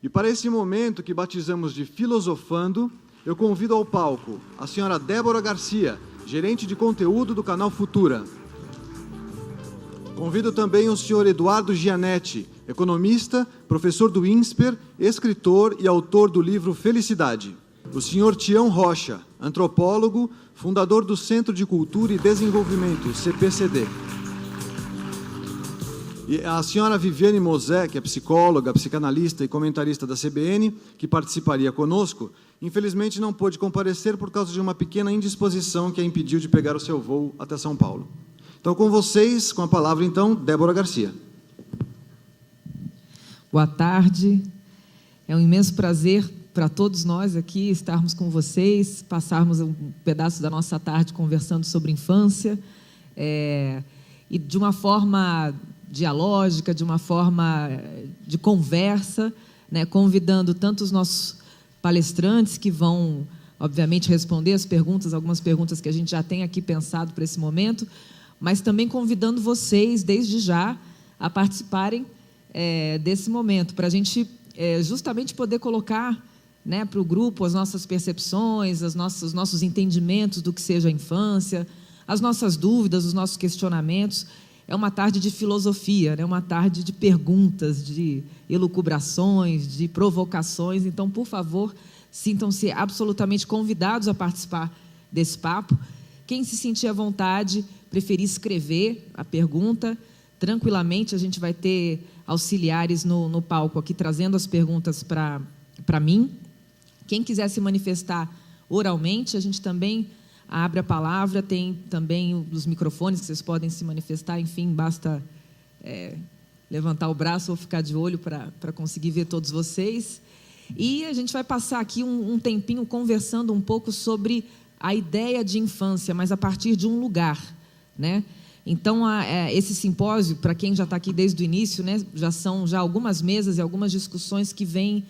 E para esse momento que batizamos de Filosofando, eu convido ao palco a senhora Débora Garcia, gerente de conteúdo do canal Futura. Convido também o senhor Eduardo Gianetti, economista, professor do INSPER, escritor e autor do livro Felicidade. O senhor Tião Rocha, antropólogo, fundador do Centro de Cultura e Desenvolvimento, CPCD. E a senhora Viviane Mosé, que é psicóloga, psicanalista e comentarista da CBN, que participaria conosco, infelizmente não pôde comparecer por causa de uma pequena indisposição que a impediu de pegar o seu voo até São Paulo. Então, com vocês, com a palavra, então, Débora Garcia. Boa tarde. É um imenso prazer para todos nós aqui estarmos com vocês, passarmos um pedaço da nossa tarde conversando sobre infância, e de uma forma dialógica, de uma forma de conversa, né, convidando tanto os nossos palestrantes, que vão, obviamente, responder as perguntas, algumas perguntas que a gente já tem aqui pensado para esse momento, mas também convidando vocês, desde já, a participarem desse momento, para a gente justamente poder colocar, né, para o grupo as nossas percepções, os nossos entendimentos do que seja a infância, as nossas dúvidas, os nossos questionamentos. É uma tarde de filosofia, né? Uma tarde de perguntas, de elucubrações, de provocações. Então, por favor, sintam-se absolutamente convidados a participar desse papo. Quem se sentir à vontade, preferir escrever a pergunta, tranquilamente, a gente vai ter auxiliares no palco aqui, trazendo as perguntas para mim. Quem quiser se manifestar oralmente, a gente também abre a palavra, tem também os microfones que vocês podem se manifestar, enfim, basta levantar o braço ou ficar de olho para conseguir ver todos vocês. E a gente vai passar aqui um tempinho conversando um pouco sobre a ideia de infância, mas a partir de um lugar, né? Então, esse simpósio, para quem já está aqui desde o início, né, são algumas mesas e algumas discussões que vêm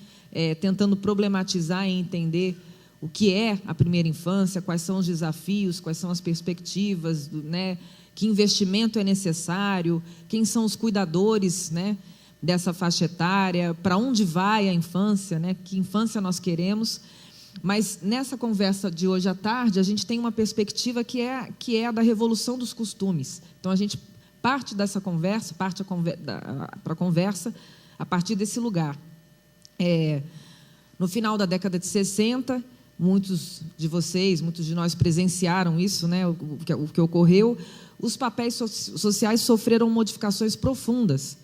tentando problematizar e entender o que é a primeira infância, quais são os desafios, quais são as perspectivas, né, que investimento é necessário, quem são os cuidadores, né, dessa faixa etária, para onde vai a infância, né, que infância nós queremos. Mas nessa conversa de hoje à tarde, a gente tem uma perspectiva que é a da revolução dos costumes. Então, a gente parte dessa conversa, para a conversa a partir desse lugar. No final da década de 60, muitos de vocês, muitos de nós presenciaram isso, né, o que ocorreu. Os papéis sociais sofreram modificações profundas.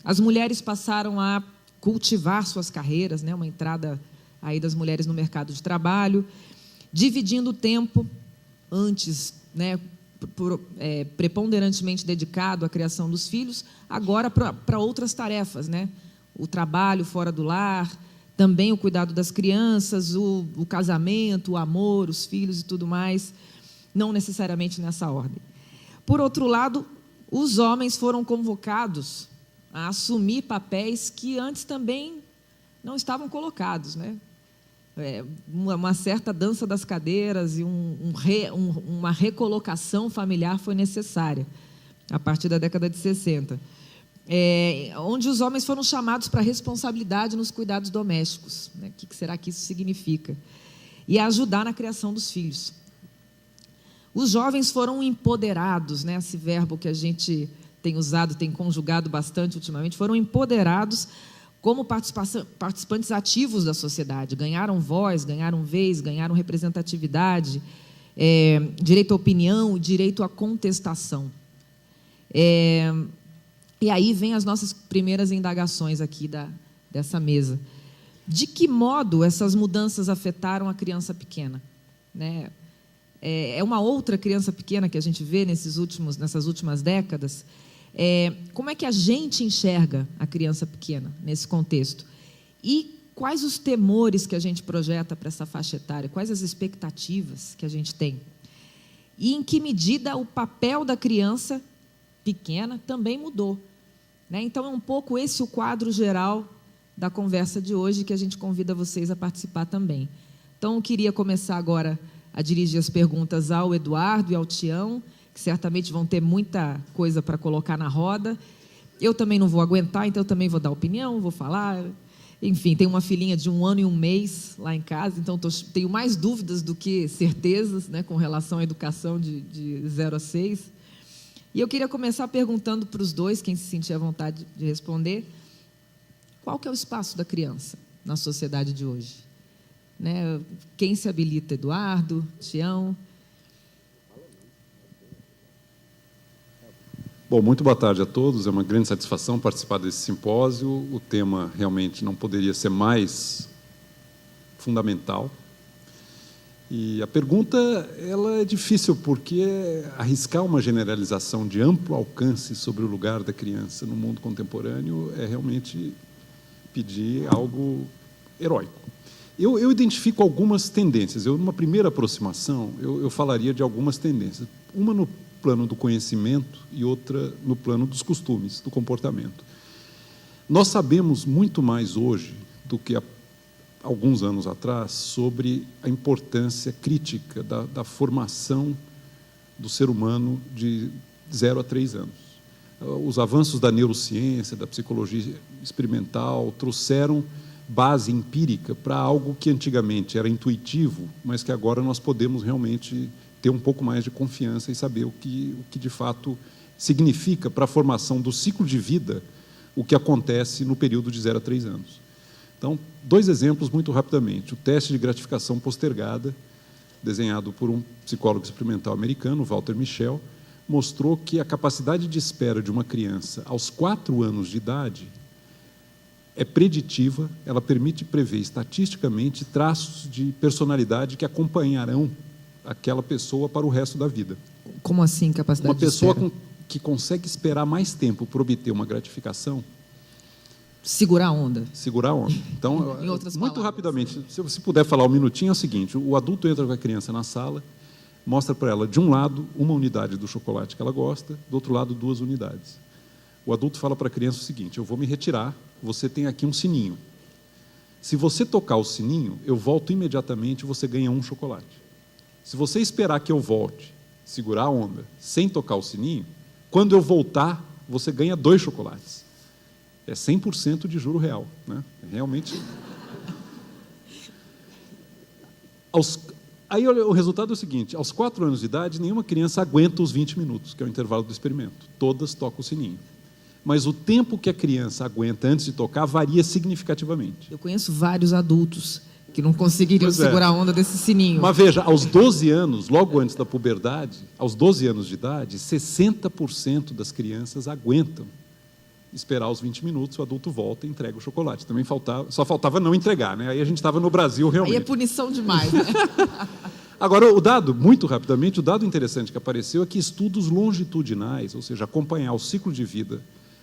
As mulheres passaram a cultivar suas carreiras, né, uma entrada aí das mulheres no mercado de trabalho, dividindo o tempo antes, né, preponderantemente dedicado à criação dos filhos, agora para outras tarefas, né, o trabalho fora do lar, também o cuidado das crianças, o casamento, o amor, os filhos e tudo mais, não necessariamente nessa ordem. Por outro lado, os homens foram convocados a assumir papéis que antes também não estavam colocados, né? Uma certa dança das cadeiras e uma recolocação familiar foi necessária, a partir da década de 60. Onde os homens foram chamados para a responsabilidade nos cuidados domésticos, né? O que será que isso significa? E a ajudar na criação dos filhos. Os jovens foram empoderados, né? Esse verbo que a gente tem usado, tem conjugado bastante ultimamente, foram empoderados como participantes ativos da sociedade, ganharam voz, ganharam vez, ganharam representatividade, direito à opinião, direito à contestação. E aí vem as nossas primeiras indagações aqui dessa mesa. De que modo essas mudanças afetaram a criança pequena? Né? É uma outra criança pequena que a gente vê nessas últimas décadas. Como é que a gente enxerga a criança pequena nesse contexto? E quais os temores que a gente projeta para essa faixa etária? Quais as expectativas que a gente tem? E em que medida o papel da criança pequena também mudou? Né? Então, é um pouco esse o quadro geral da conversa de hoje, que a gente convida vocês a participar também. Então, eu queria começar agora a dirigir as perguntas ao Eduardo e ao Tião, que certamente vão ter muita coisa para colocar na roda. Eu também não vou aguentar, então eu também vou dar opinião, vou falar. Enfim, tenho uma filhinha de 1 ano e 1 mês lá em casa, então tenho mais dúvidas do que certezas, né, com relação à educação de 0 a 6. E eu queria começar perguntando para os dois, quem se sentir à vontade de responder, qual que é o espaço da criança na sociedade de hoje? Né? Quem se habilita? Eduardo, Tião? Bom, muito boa tarde a todos. É uma grande satisfação participar desse simpósio. O tema realmente não poderia ser mais fundamental. E a pergunta, ela é difícil, porque arriscar uma generalização de amplo alcance sobre o lugar da criança no mundo contemporâneo é realmente pedir algo heróico. Eu identifico algumas tendências. Numa primeira aproximação, eu falaria de algumas tendências. Uma no plano do conhecimento e outra no plano dos costumes, do comportamento. Nós sabemos muito mais hoje do que há alguns anos atrás sobre a importância crítica da formação do ser humano de 0 a 3 anos. Os avanços da neurociência, da psicologia experimental, trouxeram base empírica para algo que antigamente era intuitivo, mas que agora nós podemos realmente ter um pouco mais de confiança e saber o que de fato significa para a formação do ciclo de vida o que acontece no período de 0 a 3 anos. Então, 2 exemplos muito rapidamente. O teste de gratificação postergada, desenhado por um psicólogo experimental americano, Walter Mischel, mostrou que a capacidade de espera de uma criança aos 4 anos de idade é preditiva, ela permite prever estatisticamente traços de personalidade que acompanharão aquela pessoa para o resto da vida. Como assim, capacidade de espera? Uma pessoa que consegue esperar mais tempo para obter uma gratificação... Segurar a onda. Segurar a onda. Então, em outras muito palavras, rapidamente, se você puder falar um minutinho, é o seguinte: o adulto entra com a criança na sala, mostra para ela, de um lado, uma unidade do chocolate que ela gosta, do outro lado, 2 unidades. O adulto fala para a criança o seguinte: eu vou me retirar, você tem aqui um sininho. Se você tocar o sininho, eu volto imediatamente e você ganha 1 chocolate. Se você esperar que eu volte, segurar a onda, sem tocar o sininho, quando eu voltar, você ganha 2 chocolates. É 100% de juro real, né? Realmente. Aí o resultado é o seguinte: aos 4 anos de idade, nenhuma criança aguenta os 20 minutos, que é o intervalo do experimento. Todas tocam o sininho. Mas o tempo que a criança aguenta antes de tocar varia significativamente. Eu conheço vários adultos que não conseguiriam segurar a onda desse sininho. Mas veja, aos 12 anos, logo antes da puberdade, aos 12 anos de idade, 60% das crianças aguentam esperar os 20 minutos, o adulto volta e entrega o chocolate. Também só faltava não entregar, né? Aí a gente estava no Brasil realmente. Aí é punição demais, né? Agora, o dado, muito rapidamente, o dado interessante que apareceu é que estudos longitudinais, ou seja, acompanhar o ciclo de vida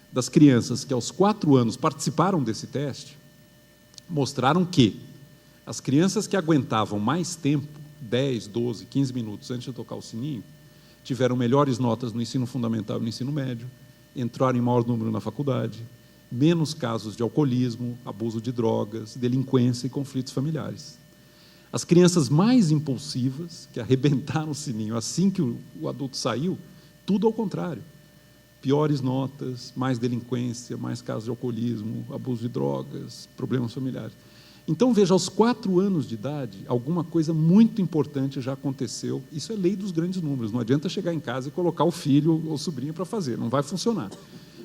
das crianças que aos 4 anos participaram desse teste, mostraram que as crianças que aguentavam mais tempo, 10, 12, 15 minutos antes de tocar o sininho, tiveram melhores notas no ensino fundamental e no ensino médio, entraram em maior número na faculdade, menos casos de alcoolismo, abuso de drogas, delinquência e conflitos familiares. As crianças mais impulsivas, que arrebentaram o sininho assim que o adulto saiu, tudo ao contrário. Piores notas, mais delinquência, mais casos de alcoolismo, abuso de drogas, problemas familiares. Então, veja, aos 4 anos de idade, alguma coisa muito importante já aconteceu. Isso é lei dos grandes números. Não adianta chegar em casa e colocar o filho ou sobrinho para fazer. Não vai funcionar.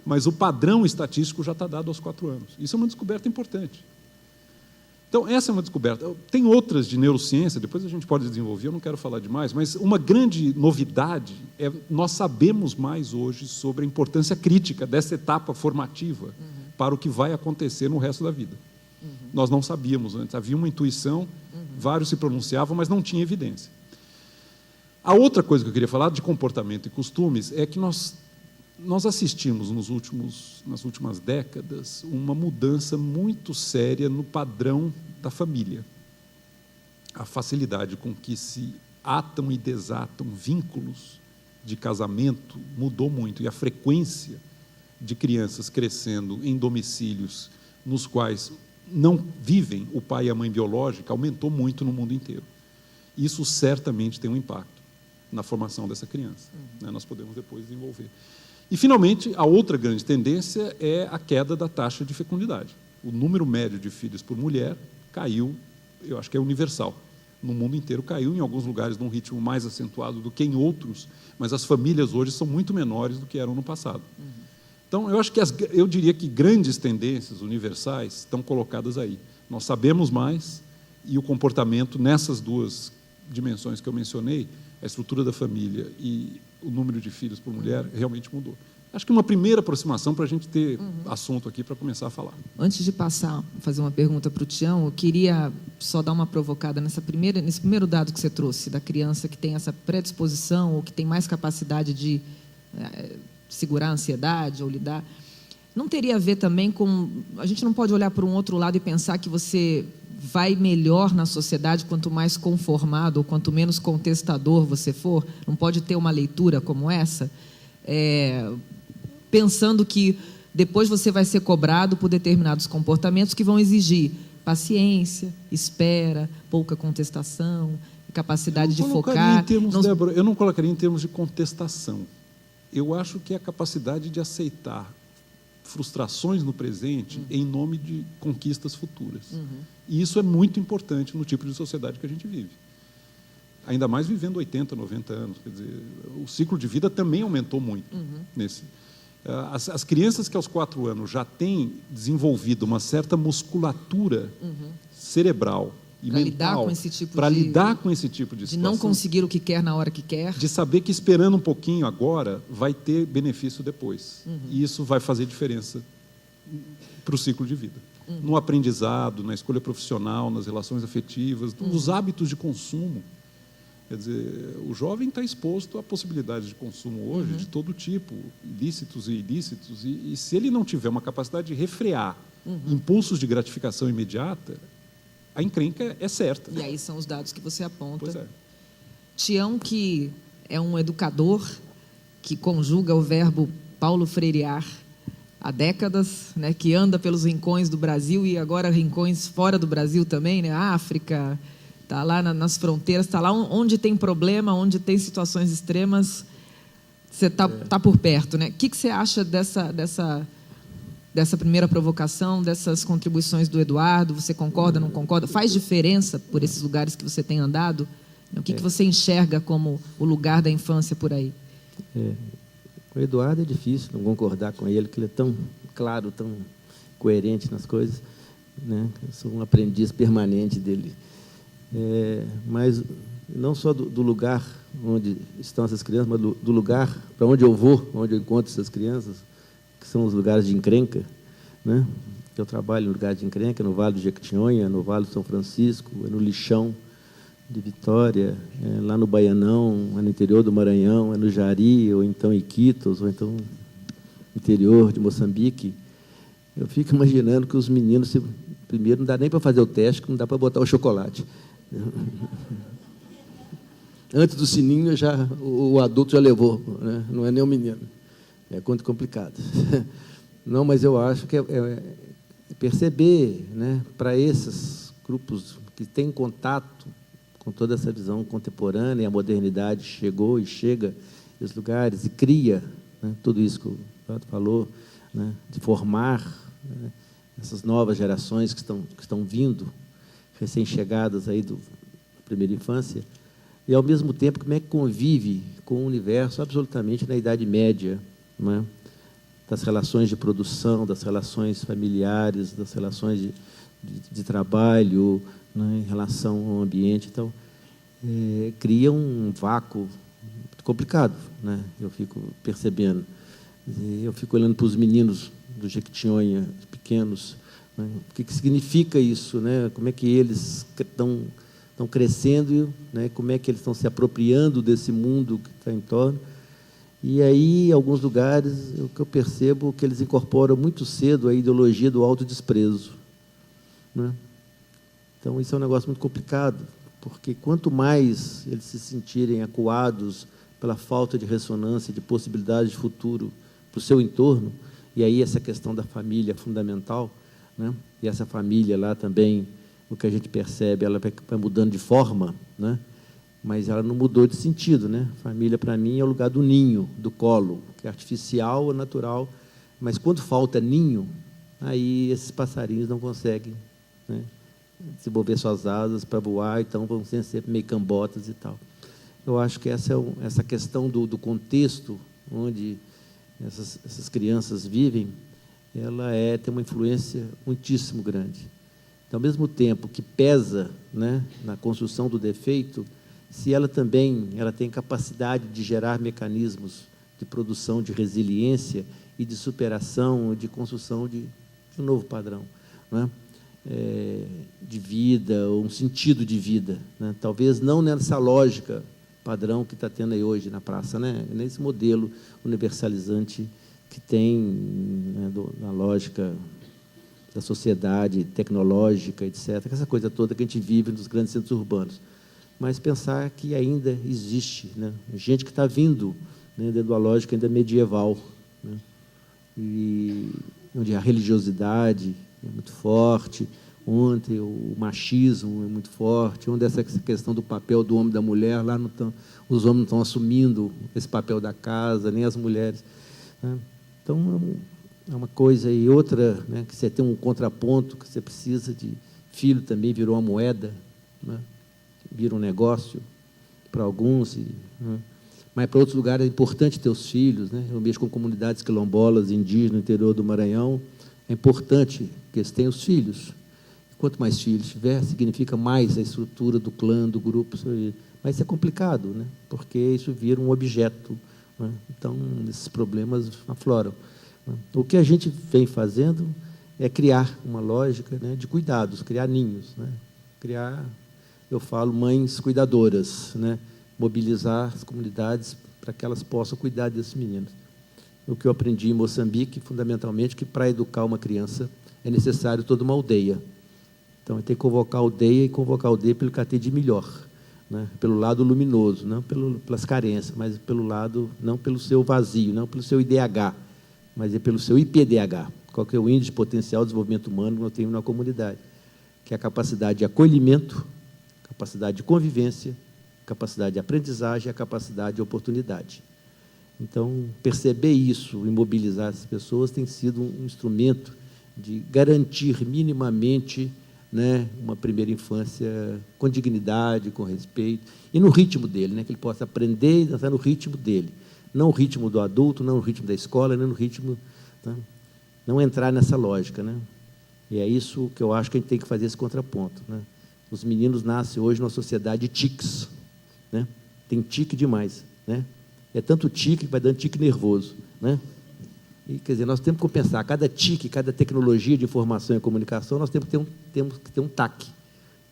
Mas o padrão estatístico já está dado aos 4 anos. Isso é uma descoberta importante. Então, essa é uma descoberta. Tem outras de neurociência, depois a gente pode desenvolver, eu não quero falar demais, mas uma grande novidade é nós sabemos mais hoje sobre a importância crítica dessa etapa formativa para o que vai acontecer no resto da vida. Nós não sabíamos antes, havia uma intuição, vários se pronunciavam, mas não tinha evidência. A outra coisa que eu queria falar de comportamento e costumes é que nós assistimos nas últimas décadas uma mudança muito séria no padrão da família. A facilidade com que se atam e desatam vínculos de casamento mudou muito, e a frequência de crianças crescendo em domicílios nos quais não vivem o pai e a mãe biológica aumentou muito no mundo inteiro. Isso certamente tem um impacto na formação dessa criança. Nós podemos depois desenvolver. E, finalmente, a outra grande tendência é a queda da taxa de fecundidade. o número médio de filhos por mulher caiu, eu acho que é universal. No mundo inteiro caiu, em alguns lugares num ritmo mais acentuado do que em outros, mas as famílias hoje são muito menores do que eram no passado. Então, eu acho que eu diria que grandes tendências universais estão colocadas aí. Nós sabemos mais e o comportamento nessas duas dimensões que eu mencionei, a estrutura da família e o número de filhos por mulher, realmente mudou. Acho que uma primeira aproximação para a gente ter assunto aqui para começar a falar. Antes de fazer uma pergunta para o Tião, eu queria só dar uma provocada nesse primeiro dado que você trouxe, da criança que tem essa predisposição ou que tem mais capacidade de segurar a ansiedade ou lidar. Não teria a ver também com... A gente não pode olhar para um outro lado e pensar que você vai melhor na sociedade quanto mais conformado ou quanto menos contestador você for? Não pode ter uma leitura como essa? Pensando que depois você vai ser cobrado por determinados comportamentos que vão exigir paciência, espera, pouca contestação, capacidade de focar. Débora, eu não colocaria em termos de contestação. Eu acho que é a capacidade de aceitar frustrações no presente em nome de conquistas futuras. E isso é muito importante no tipo de sociedade que a gente vive. Ainda mais vivendo 80, 90 anos. Quer dizer, o ciclo de vida também aumentou muito nesse... As crianças que aos 4 anos já têm desenvolvido uma certa musculatura cerebral e mental para lidar com esse tipo de situação, de não conseguir o que quer na hora que quer, de saber que esperando um pouquinho agora vai ter benefício depois. E isso vai fazer diferença para o ciclo de vida. No aprendizado, na escolha profissional, nas relações afetivas, nos hábitos de consumo. Quer dizer, o jovem está exposto a possibilidades de consumo hoje de todo tipo, ilícitos e ilícitos, e se ele não tiver uma capacidade de refrear impulsos de gratificação imediata, a encrenca é certa. E aí são os dados que você aponta. Pois é. Tião, que é um educador que conjuga o verbo Paulo Freirear há décadas, né, que anda pelos rincões do Brasil e agora rincões fora do Brasil também, né, África... Está lá nas fronteiras, está lá onde tem problema, onde tem situações extremas, você está por perto, né? O que você acha dessa primeira provocação, dessas contribuições do Eduardo? Você concorda, não concorda? Faz diferença por esses lugares que você tem andado? O que você enxerga como o lugar da infância por aí? O Eduardo é difícil não concordar com ele, que ele é tão claro, tão coerente nas coisas, né? Eu sou um aprendiz permanente dele. Mas não só do lugar onde estão essas crianças, mas do lugar para onde eu vou, onde eu encontro essas crianças, que são os lugares de encrenca, né? Eu trabalho no lugar de encrenca, no Vale do Jequitinhonha, no Vale do São Francisco, no Lixão de Vitória, lá no Baianão, no interior do Maranhão, no Jari, ou então Iquitos, ou então no interior de Moçambique. Eu fico imaginando que os meninos, primeiro, não dá nem para fazer o teste, que não dá para botar o chocolate. Antes do sininho, o adulto já levou, né? Não é nem o menino. É muito complicado. Não, mas eu acho que é perceber, né, para esses grupos que têm contato com toda essa visão contemporânea, e a modernidade chegou e chega nos lugares e cria, né, tudo isso que o Eduardo falou, né, de formar, né, essas novas gerações que estão vindo, recém-chegadas aí da primeira infância, e, ao mesmo tempo, como é que convive com o universo absolutamente na Idade Média, né? Das relações de produção, das relações familiares, das relações de trabalho, né, em relação ao ambiente. Então, cria um vácuo complicado, né? Eu fico percebendo. Eu fico olhando para os meninos do Jequitinhonha, pequenos, né? O que significa isso, né? Como é que eles estão crescendo, né? Como é que eles estão se apropriando desse mundo que está em torno. E aí, em alguns lugares, o que eu percebo é que eles incorporam muito cedo a ideologia do autodesprezo, né? Então, isso é um negócio muito complicado, porque quanto mais eles se sentirem acuados pela falta de ressonância, de possibilidade de futuro para o seu entorno, e aí essa questão da família é fundamental, né? E essa família lá também, o que a gente percebe, ela vai mudando de forma, né? Mas ela não mudou de sentido, né? Família, para mim, é o lugar do ninho, do colo, que é artificial ou natural, mas quando falta ninho, aí esses passarinhos não conseguem, né, desenvolver suas asas para voar, então vão ser sempre meio cambotas e tal. Eu acho que essa questão do contexto onde essas crianças vivem, ela tem uma influência muitíssimo grande. Então, ao mesmo tempo que pesa, né, na construção do defeito, se ela tem capacidade de gerar mecanismos de produção de resiliência e de superação, de construção de um novo padrão, né, de vida, um sentido de vida, né? Talvez não nessa lógica padrão que está tendo aí hoje na praça, né? Nesse modelo universalizante que tem, né, na lógica da sociedade tecnológica, etc., essa coisa toda que a gente vive nos grandes centros urbanos. Mas pensar que ainda existe, né, gente que está vindo, né, dentro da lógica ainda medieval, né, e onde a religiosidade é muito forte, onde o machismo é muito forte, onde essa questão do papel do homem e da mulher, lá os homens não estão assumindo esse papel da casa, nem as mulheres, né? Então, é uma coisa e outra, né, que você tem um contraponto, que você precisa de filho também virou uma moeda, né, vira um negócio para alguns, né, mas para outros lugares é importante ter os filhos, né? Eu mexo com comunidades quilombolas, indígenas, no interior do Maranhão, é importante que eles tenham os filhos. Quanto mais filhos tiver, significa mais a estrutura do clã, do grupo. Mas isso é complicado, né? Porque isso vira um objeto, né? Então, esses problemas afloram, né? O que a gente vem fazendo é criar uma lógica, né, de cuidados, criar ninhos, né? Criar, eu falo, mães cuidadoras, né? Mobilizar as comunidades para que elas possam cuidar desses meninos. O que eu aprendi em Moçambique, fundamentalmente, que para educar uma criança é necessário toda uma aldeia. Então, tem que convocar a aldeia e convocar a aldeia pelo que ela tem de melhor, né? Pelo lado luminoso, não pelas carências, mas pelo lado, não pelo seu vazio, não pelo seu IDH, mas é pelo seu IPDH. Qual que é o índice de potencial de desenvolvimento humano que nós temos na comunidade? Que é a capacidade de acolhimento, capacidade de convivência, capacidade de aprendizagem e a capacidade de oportunidade. Então, perceber isso e mobilizar essas pessoas tem sido um instrumento de garantir minimamente, né, uma primeira infância com dignidade, com respeito, e no ritmo dele, né, que ele possa aprender e dançar no ritmo dele, não o ritmo do adulto, não o ritmo da escola, não no ritmo, né, não entrar nessa lógica, né? E é isso que eu acho que a gente tem que fazer esse contraponto, né? Os meninos nascem hoje numa sociedade de tiques, né? Tem tique demais, né? É tanto tique que vai dando tique nervoso, né? E, quer dizer, nós temos que compensar cada tique, cada tecnologia de informação e comunicação, nós temos que ter um TAC,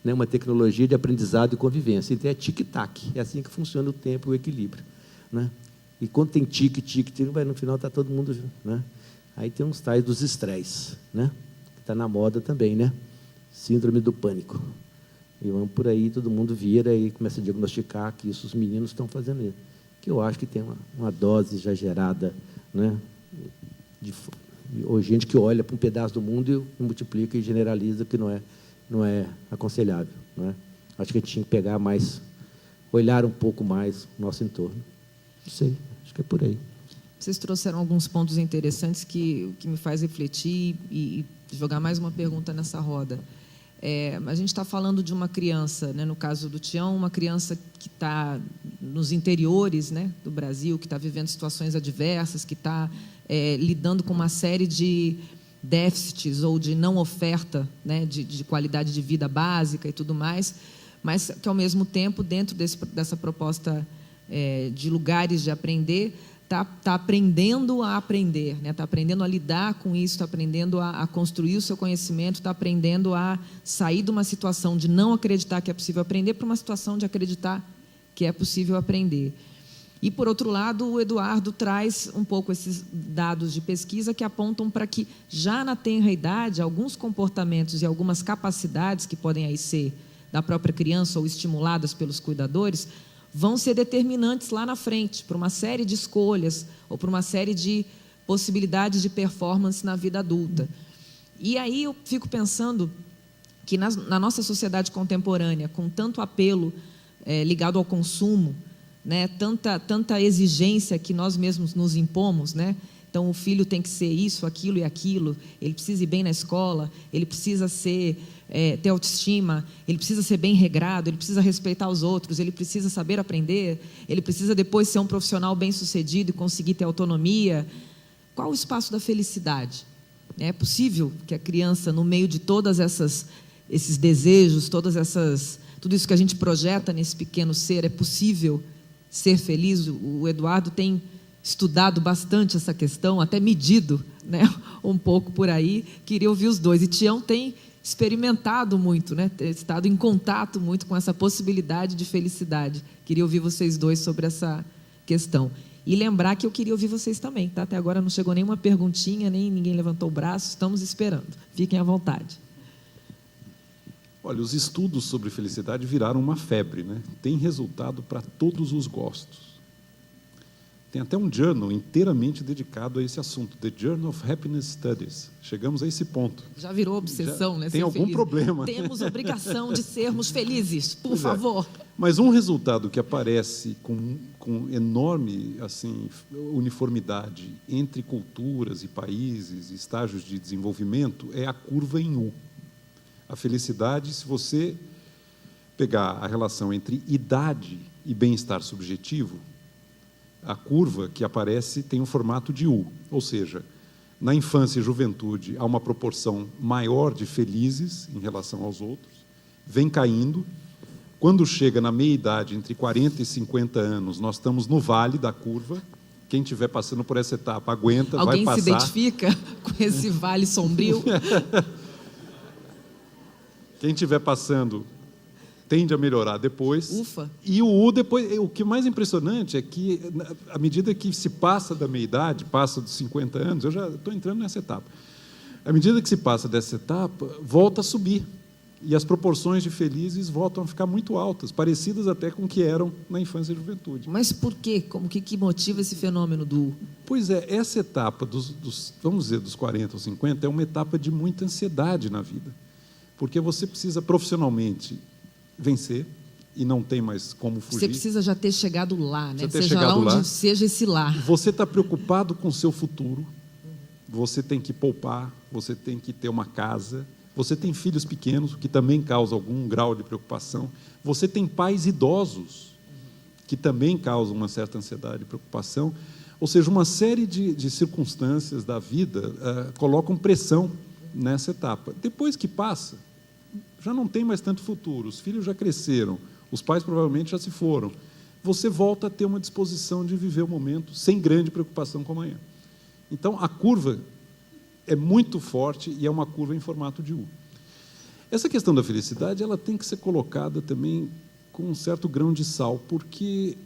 né? Uma tecnologia de aprendizado e convivência. Então, é tic-tac, é assim que funciona o tempo e o equilíbrio, né? E quando tem tique, vai, no final está todo mundo, né? Aí tem uns tais dos estresses, né? Que está na moda também, né? Síndrome do pânico. E vamos por aí, todo mundo vira e começa a diagnosticar que isso os meninos estão fazendo isso. Que eu acho que tem uma dose exagerada, né? Ou gente que olha para um pedaço do mundo e multiplica e generaliza, que não é aconselhável, né? Acho que a gente tinha que pegar mais, olhar um pouco mais o nosso entorno. Não sei, acho que é por aí. Vocês trouxeram alguns pontos interessantes que me faz refletir e jogar mais uma pergunta nessa roda. A gente está falando de uma criança, né, no caso do Tião, uma criança que está nos interiores, né, do Brasil, que está vivendo situações adversas, que está lidando com uma série de déficits ou de não oferta, né, de qualidade de vida básica e tudo mais, mas que, ao mesmo tempo, dentro dessa proposta de lugares de aprender, está aprendendo a aprender, né? Está aprendendo a lidar com isso, está aprendendo a construir o seu conhecimento, está aprendendo a sair de uma situação de não acreditar que é possível aprender para uma situação de acreditar que é possível aprender. E, por outro lado, o Eduardo traz um pouco esses dados de pesquisa que apontam para que, já na tenra idade, alguns comportamentos e algumas capacidades que podem aí ser da própria criança ou estimuladas pelos cuidadores, vão ser determinantes lá na frente, para uma série de escolhas ou para uma série de possibilidades de performance na vida adulta. E aí eu fico pensando que na nossa sociedade contemporânea, com tanto apelo ligado ao consumo, né, tanta exigência que nós mesmos nos impomos, né, Então, o filho tem que ser isso, aquilo e aquilo, ele precisa ir bem na escola, ele precisa ter autoestima, ele precisa ser bem regrado, ele precisa respeitar os outros, ele precisa saber aprender, ele precisa depois ser um profissional bem-sucedido e conseguir ter autonomia. Qual o espaço da felicidade? É possível que a criança, no meio de todas esses desejos, tudo isso que a gente projeta nesse pequeno ser, é possível ser feliz? O Eduardo tem estudado bastante essa questão, até medido, né, um pouco por aí. Queria ouvir os dois. E Tião tem experimentado muito, né, ter estado em contato muito com essa possibilidade de felicidade. Queria ouvir vocês dois sobre essa questão. E lembrar que eu queria ouvir vocês também, tá? Até agora não chegou nenhuma perguntinha, nem ninguém levantou o braço, estamos esperando. Fiquem à vontade. Olha, os estudos sobre felicidade viraram uma febre, né? Tem resultado para todos os gostos. Tem até um journal inteiramente dedicado a esse assunto, The Journal of Happiness Studies. Chegamos a esse ponto. Já virou obsessão, né? Tem algum problema. Temos obrigação de sermos felizes, por favor. Mas um resultado que aparece com enorme assim, uniformidade entre culturas e países, estágios de desenvolvimento, é a curva em U. A felicidade, se você pegar a relação entre idade e bem-estar subjetivo, a curva que aparece tem um formato de U, ou seja, na infância e juventude há uma proporção maior de felizes em relação aos outros, vem caindo. Quando chega na meia-idade, entre 40 e 50 anos, nós estamos no vale da curva. Quem estiver passando por essa etapa aguenta, Alguém vai passar. Alguém se identifica com esse vale sombrio? Quem estiver passando tende a melhorar depois. Ufa. E o U depois, o que é mais impressionante é que, à medida que se passa da meia-idade, passa dos 50 anos, eu já estou entrando nessa etapa, à medida que se passa dessa etapa, volta a subir. E as proporções de felizes voltam a ficar muito altas, parecidas até com o que eram na infância e juventude. Mas por quê? Como que motiva esse fenômeno do U? Pois é, essa etapa, vamos dizer, dos 40 aos 50, é uma etapa de muita ansiedade na vida. Porque você precisa profissionalmente vencer e não tem mais como fugir. Você precisa já ter chegado lá, né? Seja lá onde seja esse lá. Você está preocupado com o seu futuro, você tem que poupar, você tem que ter uma casa, você tem filhos pequenos, o que também causa algum grau de preocupação, você tem pais idosos, que também causam uma certa ansiedade e preocupação. Ou seja, uma série de circunstâncias da vida colocam pressão nessa etapa. Depois que passa, já não tem mais tanto futuro, os filhos já cresceram, os pais provavelmente já se foram. Você volta a ter uma disposição de viver o momento sem grande preocupação com amanhã. Então, a curva é muito forte e é uma curva em formato de U. Essa questão da felicidade, ela tem que ser colocada também com um certo grão de sal, porque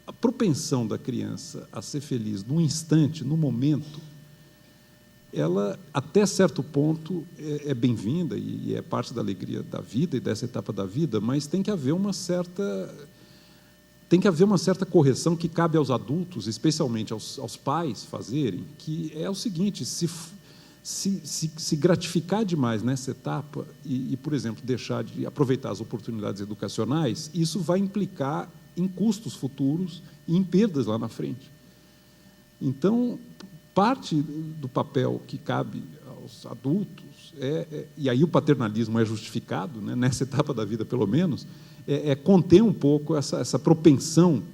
a propensão da criança a ser feliz no instante, no momento, ela, até certo ponto, é bem-vinda e é parte da alegria da vida e dessa etapa da vida, mas tem que haver uma certa correção que cabe aos adultos, especialmente aos pais, fazerem, que é o seguinte: se gratificar demais nessa etapa e, por exemplo, deixar de aproveitar as oportunidades educacionais, isso vai implicar em custos futuros e em perdas lá na frente. Então, parte do papel que cabe aos adultos, e aí o paternalismo é justificado, né, nessa etapa da vida pelo menos, é conter um pouco essa propensão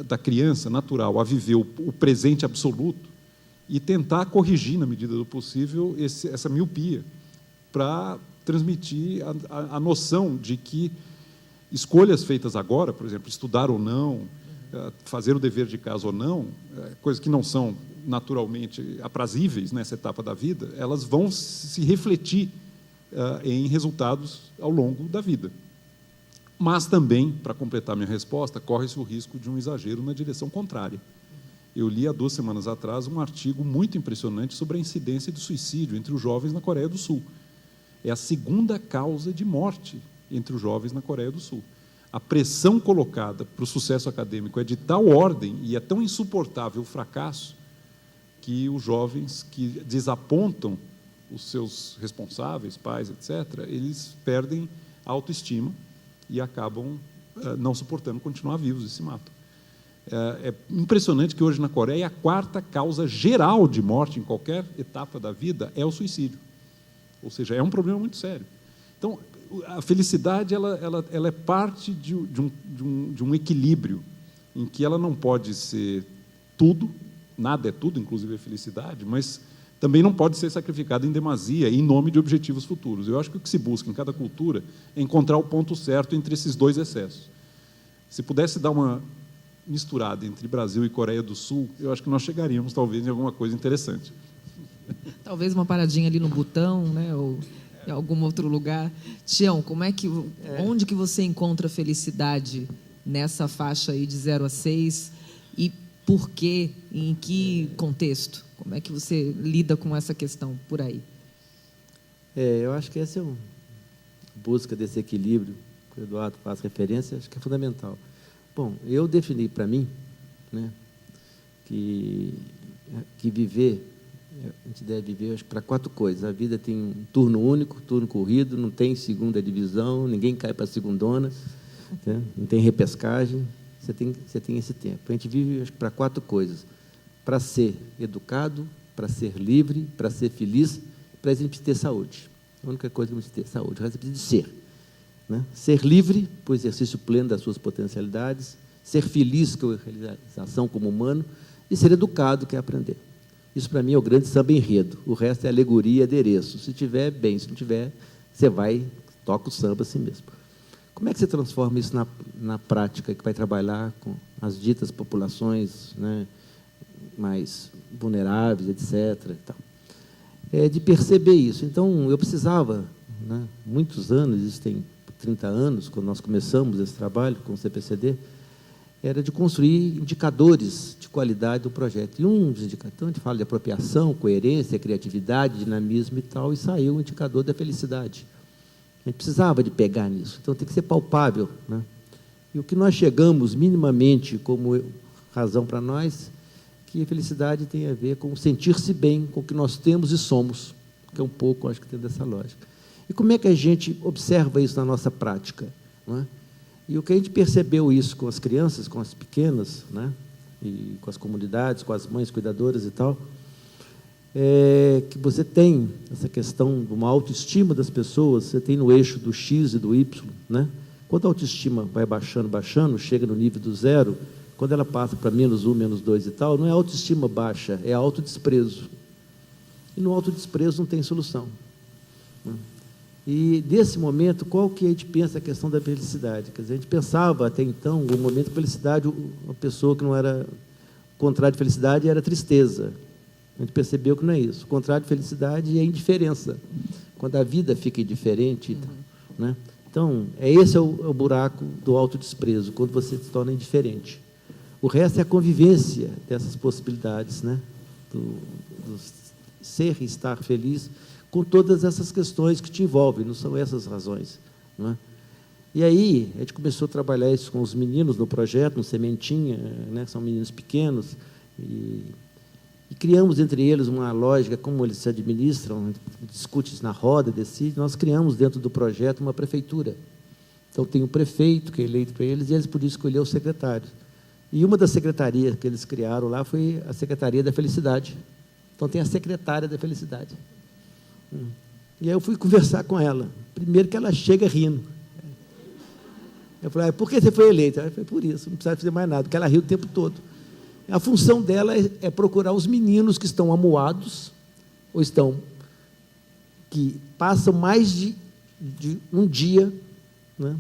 da criança natural a viver o presente absoluto e tentar corrigir, na medida do possível, essa miopia, para transmitir a noção de que escolhas feitas agora, por exemplo, estudar ou não, fazer o dever de casa ou não, coisas que não são naturalmente aprazíveis nessa etapa da vida, elas vão se refletir em resultados ao longo da vida. Mas também, para completar minha resposta, corre-se o risco de um exagero na direção contrária. Eu li há 2 semanas atrás um artigo muito impressionante sobre a incidência de suicídio entre os jovens na Coreia do Sul. É a 2ª causa de morte entre os jovens na Coreia do Sul. A pressão colocada para o sucesso acadêmico é de tal ordem e é tão insuportável o fracasso que os jovens que desapontam os seus responsáveis, pais, etc., eles perdem a autoestima e acabam não suportando continuar vivos e se matam. É impressionante que hoje na Coreia a quarta causa geral de morte em qualquer etapa da vida é o suicídio. Ou seja, é um problema muito sério. Então, a felicidade ela é parte de um equilíbrio em que ela não pode ser tudo, nada é tudo, inclusive a felicidade, mas também não pode ser sacrificada em demasia em nome de objetivos futuros. Eu acho que o que se busca em cada cultura é encontrar o ponto certo entre esses dois excessos. Se pudesse dar uma misturada entre Brasil e Coreia do Sul, eu acho que nós chegaríamos, talvez, em alguma coisa interessante. Talvez uma paradinha ali no Butão, né? Ou em algum outro lugar. Tião, onde que você encontra felicidade nessa faixa aí de 0 a 6 e por quê? Em que contexto? Como é que você lida com essa questão por aí? Eu acho que essa é uma busca desse equilíbrio que o Eduardo faz referência, acho que é fundamental. Bom, eu defini para mim, né, que viver, a gente deve viver, acho que para 4 coisas. A vida tem um turno único, turno corrido, não tem segunda divisão, ninguém cai para a segundona, né, não tem repescagem, você tem esse tempo. A gente vive, acho que para 4 coisas: para ser educado, para ser livre, para ser feliz, para a gente ter saúde. A única coisa que a gente ter saúde, o resto precisa de ser. Né? Ser livre, por exercício pleno das suas potencialidades, ser feliz com a realização como humano, e ser educado, que é aprender. Isso, para mim, é o grande samba enredo. O resto é alegoria e adereço. Se tiver, bem. Se não tiver, você vai, toca o samba assim mesmo. Como é que você transforma isso na prática, que vai trabalhar com as ditas populações, né, mais vulneráveis, etc. E tal? De perceber isso. Então, eu precisava, né, muitos anos, isso tem 30 anos, quando nós começamos esse trabalho com o CPCD, era de construir indicadores de qualidade do projeto. E um dos indicadores, a gente fala de apropriação, coerência, criatividade, dinamismo e tal, e saiu o indicador da felicidade. A gente precisava de pegar nisso, então tem que ser palpável, né? E o que nós chegamos minimamente como razão para nós, que a felicidade tem a ver com sentir-se bem com o que nós temos e somos, que é um pouco, acho que tem dessa lógica. E como é que a gente observa isso na nossa prática, não é? E o que a gente percebeu isso com as crianças, com as pequenas, né, e com as comunidades, com as mães cuidadoras e tal, é que você tem essa questão de uma autoestima das pessoas, você tem no eixo do X e do Y, né? Quando a autoestima vai baixando, baixando, chega no nível do 0, quando ela passa para -1, -2 e tal, não é autoestima baixa, é autodesprezo. E no autodesprezo não tem solução, né? E, nesse momento, qual que a gente pensa a questão da felicidade? Quer dizer, a gente pensava até então, no momento de felicidade, uma pessoa que não era... O contrário de felicidade era tristeza. A gente percebeu que não é isso. O contrário de felicidade é indiferença. Quando a vida fica indiferente, né? Então, esse é o buraco do autodesprezo, quando você se torna indiferente. O resto é a convivência dessas possibilidades, né? Do ser e estar feliz, com todas essas questões que te envolvem, não são essas razões, não é? E aí, a gente começou a trabalhar isso com os meninos no projeto, no Sementinha, né? São meninos pequenos, e criamos entre eles uma lógica, como eles se administram, discute isso na roda, decide. Nós criamos dentro do projeto uma prefeitura. Então, tem um prefeito que é eleito para eles, e eles podiam escolher os secretários. E uma das secretarias que eles criaram lá foi a Secretaria da Felicidade. Então, tem a secretária da Felicidade. E aí eu fui conversar com ela. Primeiro que ela chega rindo. Eu falei, por que você foi eleita? Ela falou, por isso, não precisava fazer mais nada, porque ela riu o tempo todo. A função dela é procurar os meninos que estão amuados, ou que passam mais de um dia, né,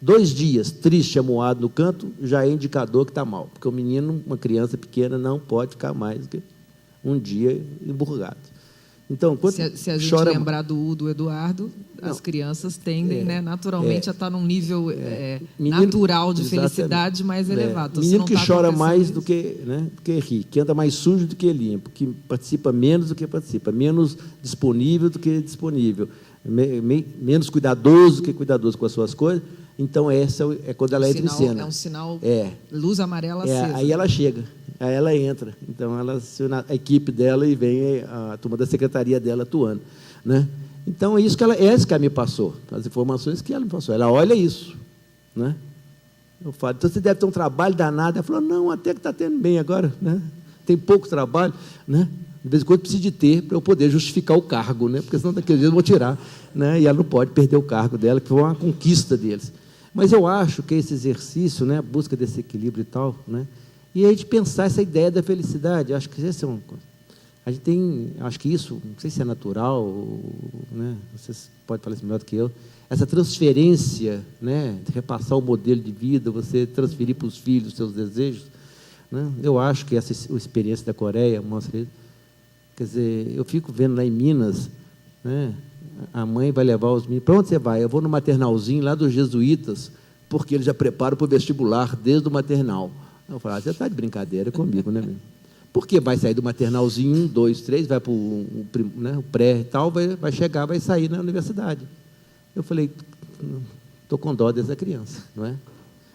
2 dias, triste, amuado no canto, já é indicador que está mal, porque o menino, uma criança pequena, não pode ficar mais do que um dia emburgado. Então, quando se a gente lembrar do Eduardo, as crianças tendem, né, naturalmente a estar num nível natural de felicidade mais elevado. Então, menino que chora mais do que ri, que anda mais sujo do que limpo, que participa menos do que participa, menos disponível do que disponível, menos cuidadoso do que cuidadoso com as suas coisas. Então, essa é quando ela entra em cena. É um sinal, luz amarela acesa. Aí ela chega, aí ela entra. Então, ela aciona a equipe dela e vem a turma da secretaria dela atuando, né? Então, é isso que ela me passou, as informações que ela me passou. Ela olha isso, né? Eu falo, então você deve ter um trabalho danado. Ela falou, não, até que está tendo bem agora, né? Tem pouco trabalho, né? De vez em quando precisa de ter para eu poder justificar o cargo, né? Porque senão daquele dia eu vou tirar, né? E ela não pode perder o cargo dela, que foi uma conquista deles. Mas eu acho que esse exercício, né, a busca desse equilíbrio e tal, né, e aí de pensar essa ideia da felicidade, acho que esse é a gente tem, acho que isso, não sei se é natural, né, vocês podem falar isso melhor do que eu, essa transferência, né, de repassar o modelo de vida, você transferir para os filhos os seus desejos, né, eu acho que essa experiência da Coreia mostra isso. Quer dizer, eu fico vendo lá em Minas, né, a mãe vai levar os meninos. Para onde você vai? Eu vou no maternalzinho lá dos jesuítas, porque eles já preparam para o vestibular desde o maternal. Eu falo, você está de brincadeira comigo, né, meu? Porque vai sair do maternalzinho 1, 2, 3, vai para o pré e tal, vai chegar, vai sair na universidade. Eu falei, estou com dó dessa criança, não é? Me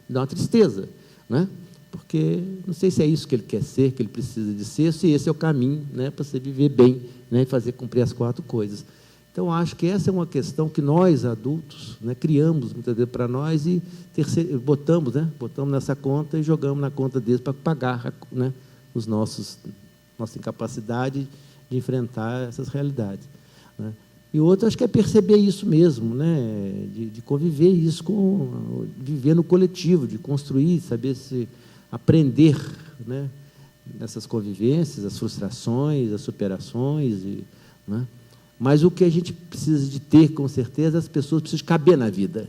dá uma tristeza, não é? Porque não sei se é isso que ele quer ser, que ele precisa de ser, se esse é o caminho, né, para você viver bem, né, e fazer cumprir as 4 coisas. Então, acho que essa é uma questão que nós, adultos, né, criamos, muitas vezes, para nós e botamos nessa conta e jogamos na conta deles para pagar, né, nossa incapacidade de enfrentar essas realidades, né. E outro, acho que é perceber isso mesmo, né, de conviver isso, viver no coletivo, de construir, saber se aprender, né, nessas convivências, as frustrações, as superações, né. Mas o que a gente precisa de ter, com certeza, as pessoas precisam caber na vida,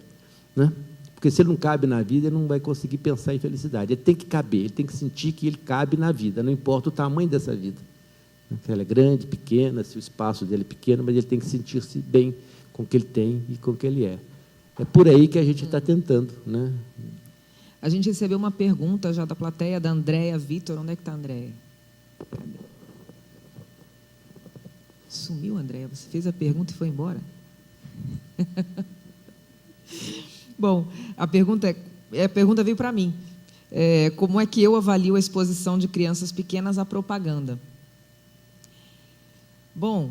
né? Porque se ele não cabe na vida, ele não vai conseguir pensar em felicidade. Ele tem que caber, ele tem que sentir que ele cabe na vida, não importa o tamanho dessa vida. Se ela é grande, pequena, se o espaço dele é pequeno, mas ele tem que sentir-se bem com o que ele tem e com o que ele é. É por aí que a gente está tentando, né? A gente recebeu uma pergunta já da plateia, da Andréia Vitor. Onde é que está a Andréia? Sumiu, Andréia. Você fez a pergunta e foi embora? Bom, a pergunta veio para mim. Como é que eu avalio a exposição de crianças pequenas à propaganda? Bom,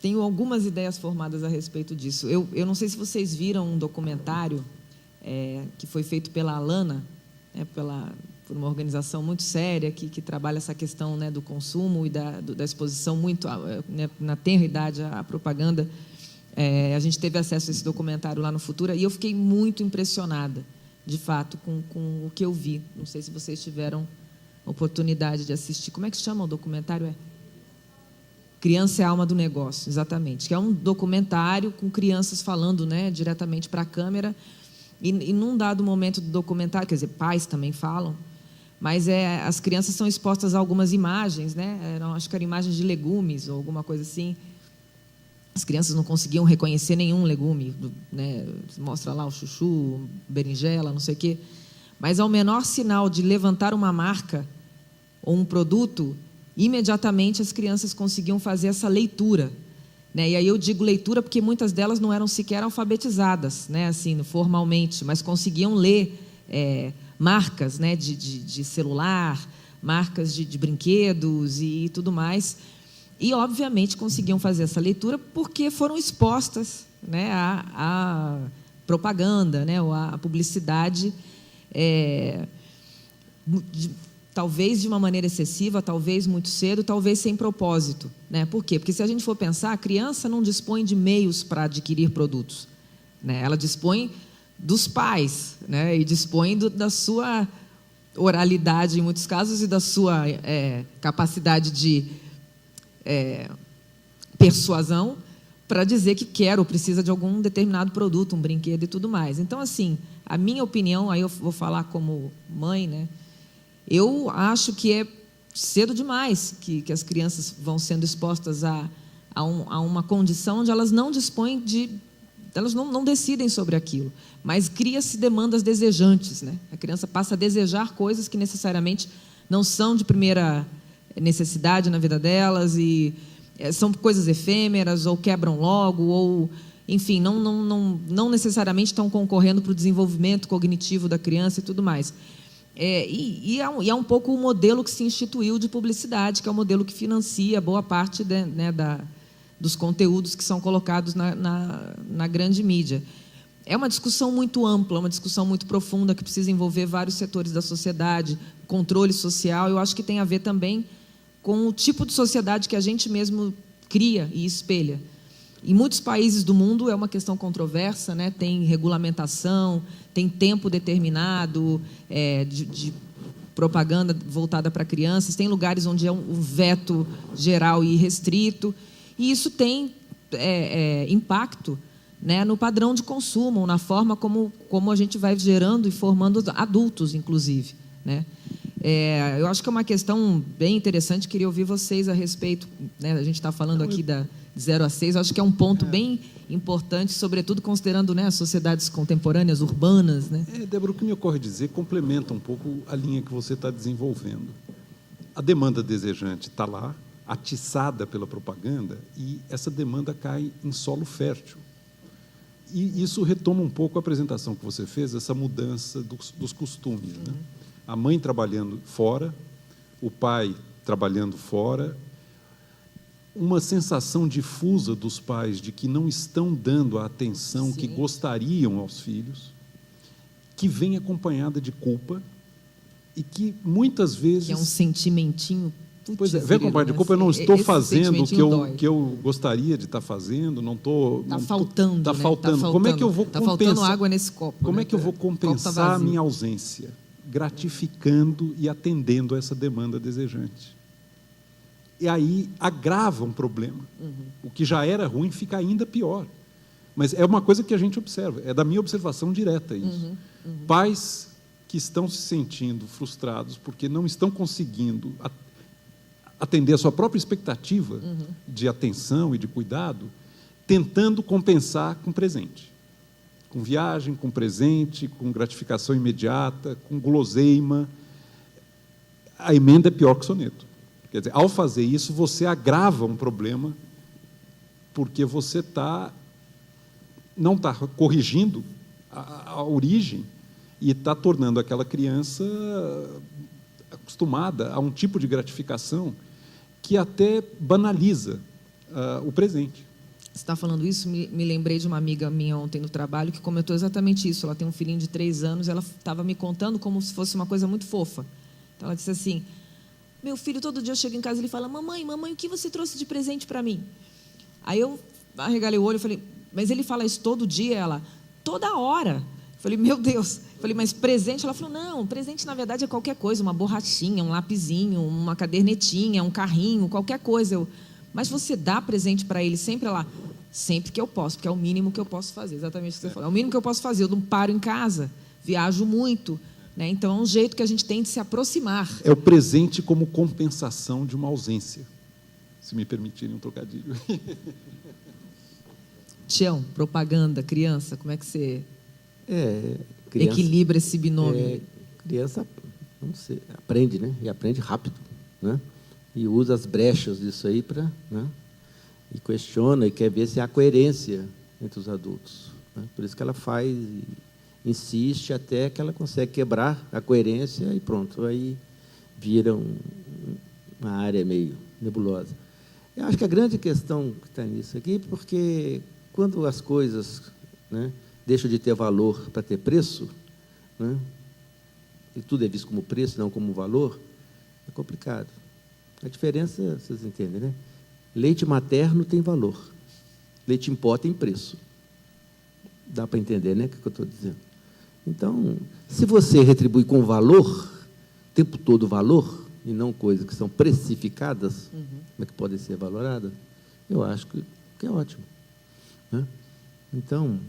tenho algumas ideias formadas a respeito disso. Eu não sei se vocês viram um documentário que foi feito pela Alana, por uma organização muito séria que trabalha essa questão, né, do consumo e da exposição muito, né, na tenra idade à propaganda. A gente teve acesso a esse documentário lá no Futura e eu fiquei muito impressionada, de fato, com o que eu vi. Não sei se vocês tiveram oportunidade de assistir. Como é que se chama o documentário? Criança é a alma do negócio, exatamente. Que é um documentário com crianças falando, né, diretamente para a câmera. E num dado momento do documentário, quer dizer, pais também falam, mas as crianças são expostas a algumas imagens, né? Acho que eram imagens de legumes ou alguma coisa assim. As crianças não conseguiam reconhecer nenhum legume, né? Mostra lá o chuchu, berinjela, não sei o quê. Mas ao menor sinal de levantar uma marca ou um produto, imediatamente as crianças conseguiam fazer essa leitura, né? E aí eu digo leitura porque muitas delas não eram sequer alfabetizadas, né, assim, formalmente, mas conseguiam ler marcas, né, de celular, marcas de brinquedos e tudo mais. E, obviamente, conseguiam fazer essa leitura porque foram expostas, né, à propaganda, né, ou à publicidade, talvez de uma maneira excessiva, talvez muito cedo, talvez sem propósito, né? Por quê? Porque, se a gente for pensar, a criança não dispõe de meios para adquirir produtos, né? Ela dispõe dos pais, né? E dispõe da sua oralidade, em muitos casos, e da sua capacidade de persuasão para dizer que quer ou precisa de algum determinado produto, um brinquedo e tudo mais. Então, assim, a minha opinião, aí eu vou falar como mãe, né? Eu acho que é cedo demais que as crianças vão sendo expostas a uma condição onde elas não dispõem elas não decidem sobre aquilo, mas cria-se demandas desejantes, né? A criança passa a desejar coisas que necessariamente não são de primeira necessidade na vida delas e são coisas efêmeras ou quebram logo ou, enfim, não necessariamente estão concorrendo para o desenvolvimento cognitivo da criança e tudo mais. E é um pouco o modelo que se instituiu de publicidade, que é o modelo que financia boa parte dos conteúdos que são colocados na grande mídia. É uma discussão muito ampla, uma discussão muito profunda, que precisa envolver vários setores da sociedade, controle social. Eu acho que tem a ver também com o tipo de sociedade que a gente mesmo cria e espelha. Em muitos países do mundo é uma questão controversa, né? Tem regulamentação, tem tempo determinado de propaganda voltada para crianças, tem lugares onde é um veto geral e restrito, e isso tem impacto, né, no padrão de consumo, na forma como a gente vai gerando e formando adultos, inclusive, né? Eu acho que é uma questão bem interessante, queria ouvir vocês a respeito, né? A gente está falando aqui de 0 a 6, acho que é um ponto bem importante, sobretudo considerando, né, as sociedades contemporâneas, urbanas, né? Débora, o que me ocorre dizer complementa um pouco a linha que você está desenvolvendo. A demanda desejante está lá, atiçada pela propaganda, e essa demanda cai em solo fértil. E isso retoma um pouco a apresentação que você fez, essa mudança dos costumes, né? A mãe trabalhando fora, o pai trabalhando fora, uma sensação difusa dos pais de que não estão dando a atenção que gostariam aos filhos, que vem acompanhada de culpa e que muitas vezes... Que é um sentimentinho... Pois vem acompanhado de culpa, eu não estou fazendo o que eu gostaria de estar fazendo, não estou... Está faltando, Está né? faltando. Como é que eu vou compensar? Está faltando água nesse copo. Como né? é que eu vou compensar a minha ausência? Gratificando e atendendo a essa demanda desejante. E aí agrava um problema. O que já era ruim fica ainda pior. Mas é uma coisa que a gente observa, é da minha observação direta isso. Pais que estão se sentindo frustrados porque não estão conseguindo atender a sua própria expectativa de atenção e de cuidado, tentando compensar com presente. Com viagem, com presente, com gratificação imediata, com guloseima. A emenda é pior que o soneto. Quer dizer, ao fazer isso, você agrava um problema, porque você não está corrigindo a origem e está tornando aquela criança acostumada a um tipo de gratificação que até banaliza o presente. Você está falando isso, me lembrei de uma amiga minha ontem no trabalho que comentou exatamente isso. Ela tem um filhinho de 3 anos, ela estava me contando como se fosse uma coisa muito fofa. Então, ela disse assim, meu filho, todo dia eu chego em casa e ele fala, mamãe, o que você trouxe de presente para mim? Aí eu arregalei o olho e falei, mas ele fala isso todo dia? Ela, toda hora. Eu falei, meu Deus. Eu falei, mas presente? Ela falou, não, presente na verdade é qualquer coisa, uma borrachinha, um lapisinho, uma cadernetinha, um carrinho, qualquer coisa. Mas você dá presente para ele sempre lá? Sempre que eu posso, porque é o mínimo que eu posso fazer, exatamente o que você falou. É o mínimo que eu posso fazer, eu não paro em casa, viajo muito, né? Então é um jeito que a gente tem de se aproximar. É o presente como compensação de uma ausência, se me permitirem um trocadilho. Tião, propaganda, criança, como é que você criança, equilibra esse binômio? Criança, não sei, aprende, né? E aprende rápido, né? E usa as brechas disso aí para, né? E questiona e quer ver se há coerência entre os adultos, né? Por isso que ela faz e insiste até que ela consegue quebrar a coerência e pronto, aí vira uma área meio nebulosa. Eu acho que a grande questão que está nisso aqui, porque quando as coisas, né, deixam de ter valor para ter preço, né, e tudo é visto como preço, não como valor, é complicado. A diferença, vocês entendem, né? Leite materno tem valor, leite em pó tem preço. Dá para entender, né, o que eu estou dizendo? Então, se você retribui com valor, o tempo todo valor, e não coisas que são precificadas, como é que podem ser valoradas, eu acho que é ótimo, né? Então,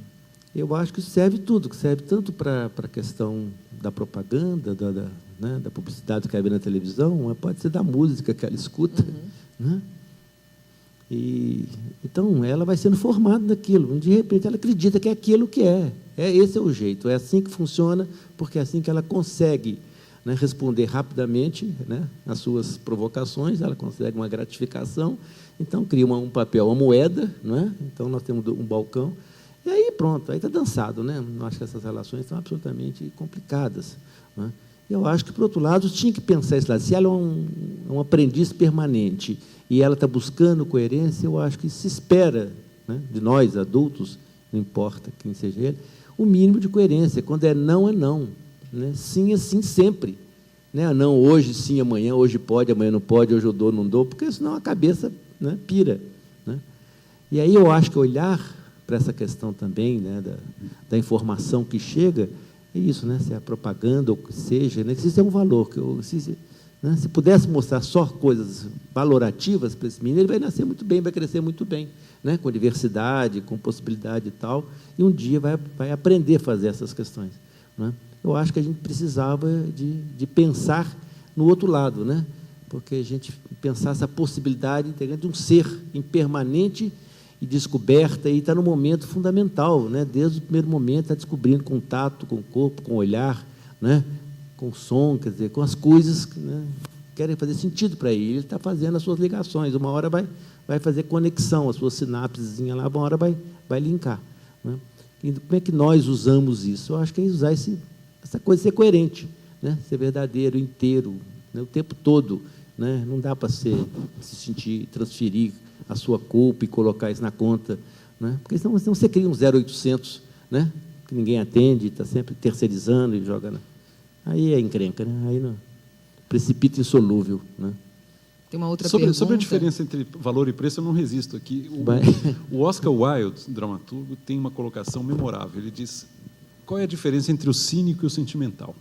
eu acho que serve tudo, que serve tanto para a questão da propaganda, da publicidade que ela vê na televisão, mas pode ser da música que ela escuta, né? E, então, ela vai sendo formada naquilo, de repente ela acredita que é aquilo que esse é o jeito, é assim que funciona, porque é assim que ela consegue, né, responder rapidamente, né, às suas provocações, ela consegue uma gratificação, então cria um papel, uma moeda, não é? Então nós temos um balcão, e aí pronto, aí está dançado, né? Eu acho que essas relações estão absolutamente complicadas, né? Eu acho que, por outro lado, tinha que pensar isso lá, se ela é um aprendiz permanente e ela está buscando coerência, eu acho que se espera, né, de nós, adultos, não importa quem seja ele, o mínimo de coerência. Quando é não, né? Sim é sim sempre. Né? Não, hoje sim, amanhã, hoje pode, amanhã não pode, hoje eu dou, não dou, porque senão a cabeça, né, pira. Né? E aí eu acho que olhar para essa questão também, né, da informação que chega, é isso, né? Se é a propaganda, ou que seja, né? Que isso é um valor. Né? Se pudesse mostrar só coisas valorativas para esse menino, ele vai nascer muito bem, vai crescer muito bem, né? Com diversidade, com possibilidade e tal, e um dia vai aprender a fazer essas questões. Né? Eu acho que a gente precisava de pensar no outro lado, né? Porque a gente pensar essa possibilidade integrante de um ser impermanente e descoberta, e está no momento fundamental, né? Desde o primeiro momento, está descobrindo contato com o corpo, com o olhar, né? Com o som, quer dizer, com as coisas que, né, querem fazer sentido para ele. Ele está fazendo as suas ligações, uma hora vai fazer conexão, as suas sinapses lá, uma hora vai linkar. Né? E como é que nós usamos isso? Eu acho que é usar essa coisa, ser coerente, né? Ser verdadeiro, inteiro, né? O tempo todo. Né? Não dá para se sentir, transferir a sua culpa e colocar isso na conta, né? Porque senão você cria um 0800, né? Que ninguém atende, está sempre terceirizando e joga. Aí é encrenca, né? Aí não, precipita insolúvel. Né? Tem uma outra pergunta. Sobre a diferença entre valor e preço, eu não resisto aqui. O Oscar Wilde, dramaturgo, tem uma colocação memorável. Ele diz: qual é a diferença entre o cínico e o sentimental?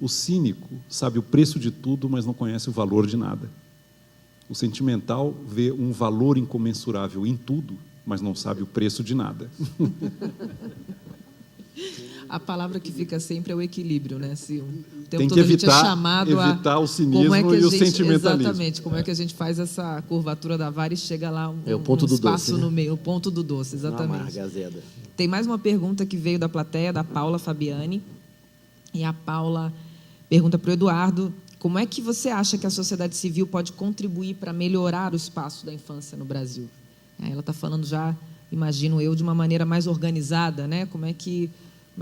O cínico sabe o preço de tudo, mas não conhece o valor de nada. O sentimental vê um valor incomensurável em tudo, mas não sabe o preço de nada. A palavra que fica sempre é o equilíbrio, né? Se o tempo Tem todo que a gente é evitar, chamado evitar o cinismo e o sentimentalismo. Exatamente, como é que a gente faz essa curvatura da vara e chega lá o ponto do espaço doce, né? no meio, o ponto do doce, exatamente. Azeda. Tem mais uma pergunta que veio da plateia, da Paula Fabiani, e a Paula pergunta para o Eduardo: como é que você acha que a sociedade civil pode contribuir para melhorar o espaço da infância no Brasil? Ela está falando já, imagino eu, de uma maneira mais organizada, né? Como é que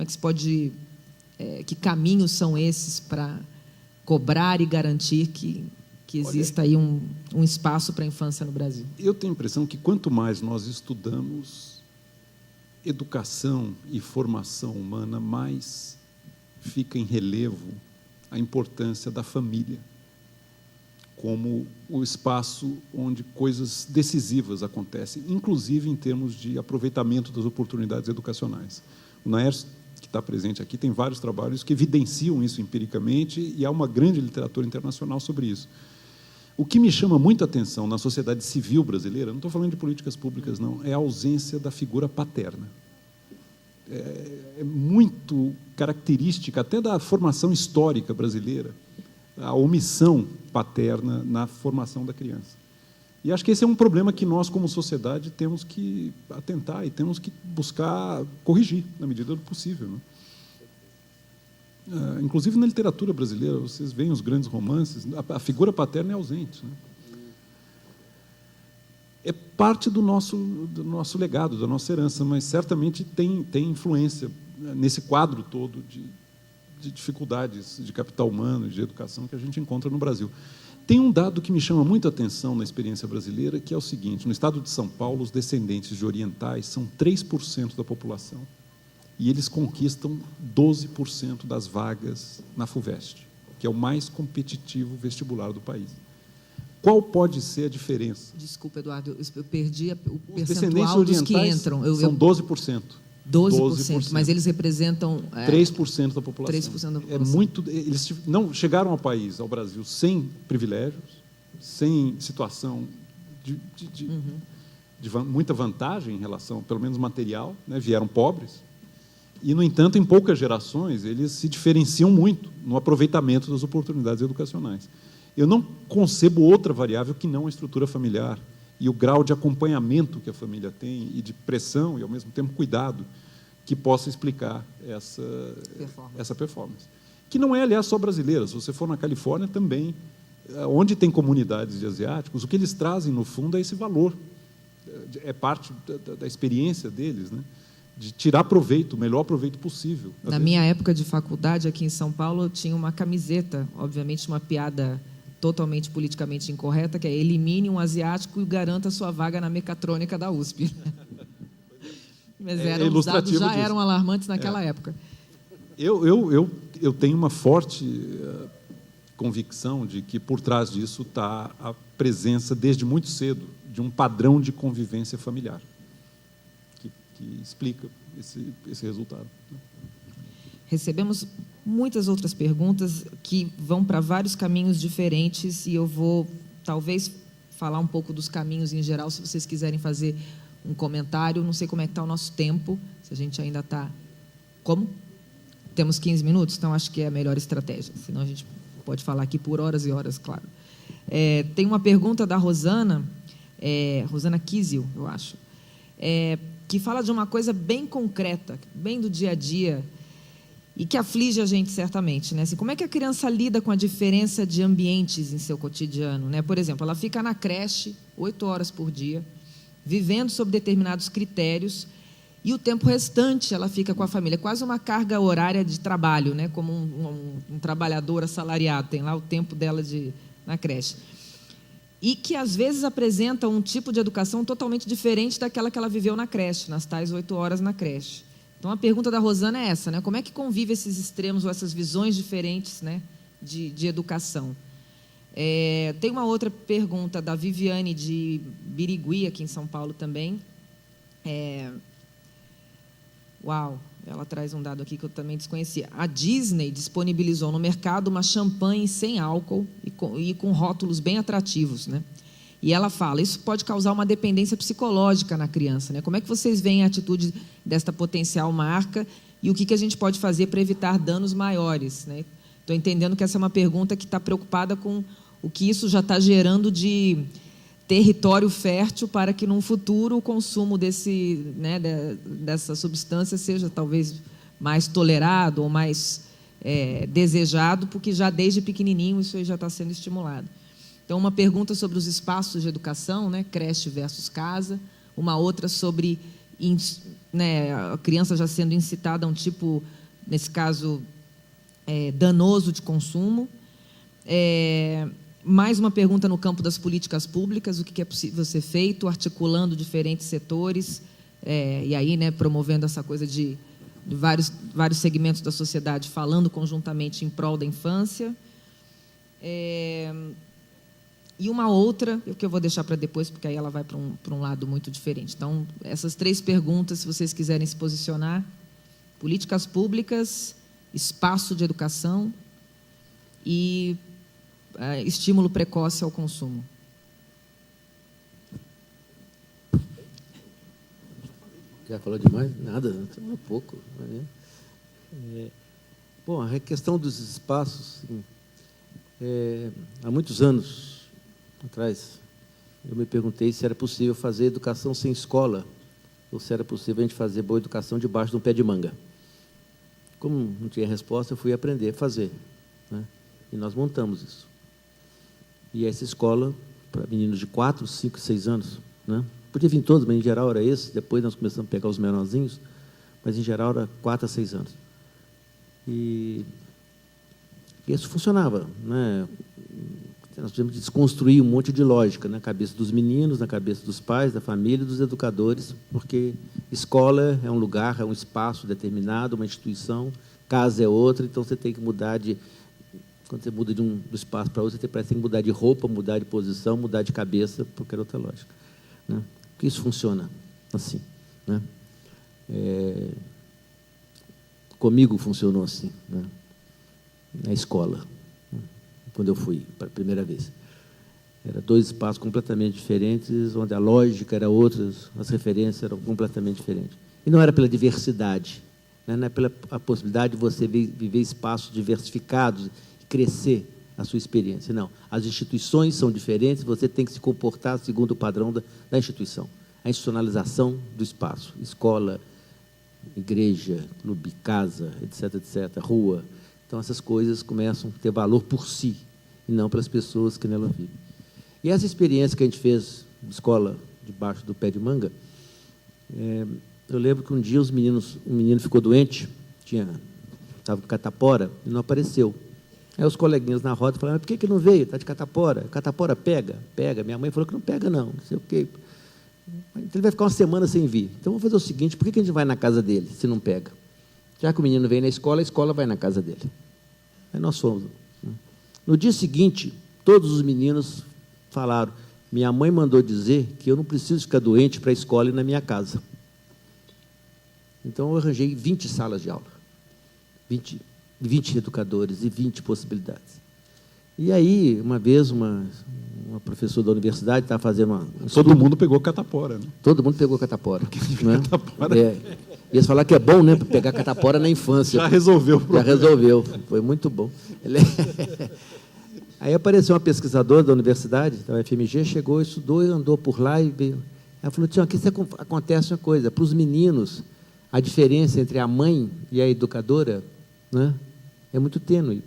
se pode, que caminhos são esses para cobrar e garantir que exista aí um espaço para a infância no Brasil? Eu tenho a impressão que quanto mais nós estudamos educação e formação humana, mais fica em relevo a importância da família como o espaço onde coisas decisivas acontecem, inclusive em termos de aproveitamento das oportunidades educacionais. O Naers, que está presente aqui, tem vários trabalhos que evidenciam isso empiricamente, e há uma grande literatura internacional sobre isso. O que me chama muito a atenção na sociedade civil brasileira, não estou falando de políticas públicas, não, é a ausência da figura paterna. É muito característica até da formação histórica brasileira, a omissão paterna na formação da criança. E acho que esse é um problema que nós, como sociedade, temos que atentar e temos que buscar corrigir, na medida do possível. Né? Inclusive, na literatura brasileira, vocês veem os grandes romances, a figura paterna é ausente. Né? É parte do nosso legado, da nossa herança, mas certamente tem influência nesse quadro todo de dificuldades de capital humano, de educação que a gente encontra no Brasil. Tem um dado que me chama muito a atenção na experiência brasileira, que é o seguinte: no estado de São Paulo, os descendentes de orientais são 3% da população, e eles conquistam 12% das vagas na FUVEST, que é o mais competitivo vestibular do país. Qual pode ser a diferença? Desculpa, Eduardo, eu perdi o Os descendentes percentual dos que orientais entram. São 12%. 12%, mas eles representam 3% da população. 3% da população. É muito. Eles não chegaram ao Brasil, sem privilégios, sem situação de muita vantagem em relação, pelo menos material, né? Vieram pobres. E, no entanto, em poucas gerações, eles se diferenciam muito no aproveitamento das oportunidades educacionais. Eu não concebo outra variável que não a estrutura familiar e o grau de acompanhamento que a família tem e de pressão e, ao mesmo tempo, cuidado que possa explicar essa performance. Que não é, aliás, só brasileira. Se você for na Califórnia, também, onde tem comunidades de asiáticos, o que eles trazem, no fundo, é esse valor. É parte da experiência deles, né? De tirar proveito, o melhor proveito possível. Na minha época de faculdade, aqui em São Paulo, eu tinha uma camiseta, obviamente uma piada totalmente politicamente incorreta, que é: elimine um asiático e garanta sua vaga na mecatrônica da USP. Mas é os dados ilustrativo já disso. eram alarmantes naquela época. Eu tenho uma forte convicção de que por trás disso está a presença, desde muito cedo, de um padrão de convivência familiar, que explica esse resultado. Recebemos muitas outras perguntas que vão para vários caminhos diferentes e eu vou, talvez, falar um pouco dos caminhos em geral, se vocês quiserem fazer um comentário. Não sei como é que está o nosso tempo, se a gente ainda está... Como? Temos 15 minutos, então acho que é a melhor estratégia, senão a gente pode falar aqui por horas e horas, claro. Tem uma pergunta da Rosana, Rosana Kisil, eu acho, que fala de uma coisa bem concreta, bem do dia a dia, e que aflige a gente certamente, né? Assim, como é que a criança lida com a diferença de ambientes em seu cotidiano, né? Por exemplo, ela fica na creche 8 horas por dia, vivendo sob determinados critérios, e o tempo restante ela fica com a família, quase uma carga horária de trabalho, né? Como um trabalhador assalariado, tem lá o tempo dela na creche. E que, às vezes, apresenta um tipo de educação totalmente diferente daquela que ela viveu na creche, nas tais 8 horas na creche. Então, a pergunta da Rosana é essa, né? Como é que convive esses extremos ou essas visões diferentes, né, de educação? Tem uma outra pergunta da Viviane de Birigui, aqui em São Paulo também. Uau, ela traz um dado aqui que eu também desconhecia. A Disney disponibilizou no mercado uma champanhe sem álcool e com rótulos bem atrativos, né? E ela fala, isso pode causar uma dependência psicológica na criança, né? Como é que vocês veem a atitude desta potencial marca e o que a gente pode fazer para evitar danos maiores, né? Estou entendendo que essa é uma pergunta que está preocupada com o que isso já está gerando de território fértil para que, num futuro, o consumo dessa substância seja talvez mais tolerado ou mais desejado, porque já desde pequenininho isso aí já está sendo estimulado. Então, uma pergunta sobre os espaços de educação, né, creche versus casa, uma outra sobre a criança já sendo incitada a um tipo, nesse caso, danoso de consumo. Mais uma pergunta no campo das políticas públicas, o que é possível ser feito, articulando diferentes setores, e aí, né, promovendo essa coisa de vários segmentos da sociedade falando conjuntamente em prol da infância. E uma outra, que eu vou deixar para depois, porque aí ela vai para um lado muito diferente. Então, essas 3 perguntas, se vocês quiserem se posicionar: políticas públicas, espaço de educação e estímulo precoce ao consumo. Já falou demais? Nada, falou pouco. Bom, a questão dos espaços, há muitos anos atrás, eu me perguntei se era possível fazer educação sem escola, ou se era possível a gente fazer boa educação debaixo de um pé de manga. Como não tinha resposta, eu fui aprender a fazer, né? E nós montamos isso. E essa escola, para meninos de 4, 5, 6 anos, né? Podia vir todos, mas em geral era esse. Depois nós começamos a pegar os menorzinhos, mas em geral era 4 a 6 anos. E isso funcionava, né? Nós tivemos que desconstruir um monte de lógica na cabeça dos meninos, na cabeça dos pais, da família e dos educadores, porque escola é um lugar, é um espaço determinado, uma instituição, casa é outra, então você tem que mudar de... Quando você muda do espaço para outro, você tem que mudar de roupa, mudar de posição, mudar de cabeça, por qualquer outra lógica, né? Porque isso funciona assim, né? Comigo funcionou assim, né? Na escola, né? Quando eu fui para a primeira vez. Eram 2 espaços completamente diferentes, onde a lógica era outra, as referências eram completamente diferentes. E não era pela diversidade, né? Não é pela a possibilidade de você viver espaços diversificados, crescer a sua experiência. Não, as instituições são diferentes, você tem que se comportar segundo o padrão da instituição. A institucionalização do espaço, escola, igreja, clube, casa, etc., etc., rua. Então, essas coisas começam a ter valor por si, e não pelas pessoas que nela vivem. E essa experiência que a gente fez de escola debaixo do pé de manga, eu lembro que um dia um menino ficou doente, estava com catapora, e não apareceu. Aí os coleguinhas na roda falaram: por que não veio? Está de catapora. Catapora pega? Pega. Minha mãe falou que não pega, não. Não sei o quê. Então, ele vai ficar uma semana sem vir. Então, vamos fazer o seguinte, por que a gente vai na casa dele, se não pega? Já que o menino vem na escola, a escola vai na casa dele. Aí nós fomos. No dia seguinte, todos os meninos falaram, minha mãe mandou dizer que eu não preciso ficar doente para a escola e na minha casa. Então, eu arranjei 20 salas de aula. 20 educadores e 20 possibilidades. E aí, uma vez, uma professora da universidade estava fazendo uma... Todo mundo pegou catapora, né? Todo mundo pegou catapora. Né? Catapora. E eles falaram que é bom, né? Pegar catapora na infância. Já resolveu o problema. Já resolveu. Foi muito bom. Aí apareceu uma pesquisadora da universidade, da UFMG, chegou, estudou e andou por lá e veio. Ela falou, tio, aqui acontece uma coisa, para os meninos, a diferença entre a mãe e a educadora, né, é muito tênue.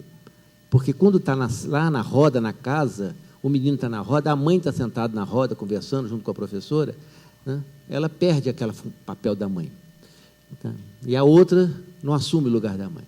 Porque quando está lá na roda, na casa, o menino está na roda, a mãe está sentada na roda, conversando junto com a professora, né, ela perde aquele papel da mãe. Tá? E a outra não assume o lugar da mãe.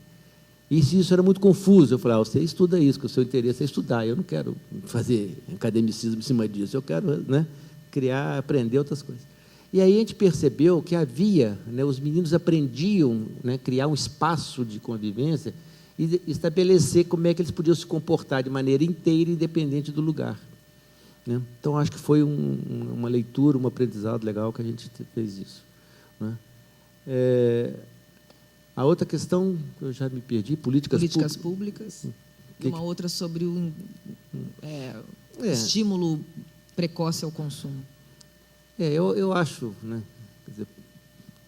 E isso era muito confuso. Eu falei, você estuda isso, que o seu interesse é estudar. Eu não quero fazer academicismo em cima disso. Eu quero, né, criar, aprender outras coisas. E aí a gente percebeu que havia, né, os meninos aprendiam, né, criar um espaço de convivência e estabelecer como é que eles podiam se comportar de maneira inteira e independente do lugar. Né? Então, acho que foi uma leitura, um aprendizado legal que a gente fez isso. Né? A outra questão, eu já me perdi, políticas públicas. E uma outra sobre o estímulo precoce ao consumo. Eu acho, né, quer dizer,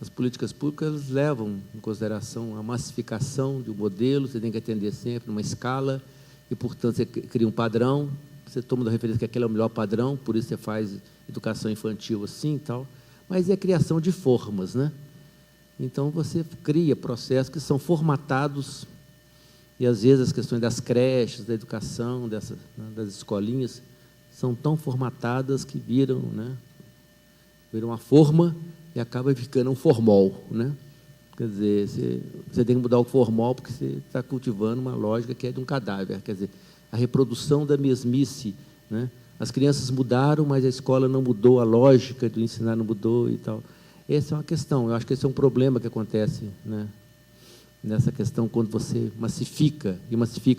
as políticas públicas levam em consideração a massificação de um modelo, você tem que atender sempre numa escala, e, portanto, você cria um padrão, você toma da referência que aquele é o melhor padrão, por isso você faz educação infantil assim e tal, mas é a criação de formas, né? Então, você cria processos que são formatados, e, às vezes, as questões das creches, da educação, das escolinhas, são tão formatadas que viram uma forma e acaba ficando um formol. Né? Quer dizer, você tem que mudar o formol porque você está cultivando uma lógica que é de um cadáver. Quer dizer, a reprodução da mesmice. Né? As crianças mudaram, mas a escola não mudou, a lógica do ensinar não mudou e tal. Essa é uma questão, eu acho que esse é um problema que acontece, né, nessa questão quando você massifica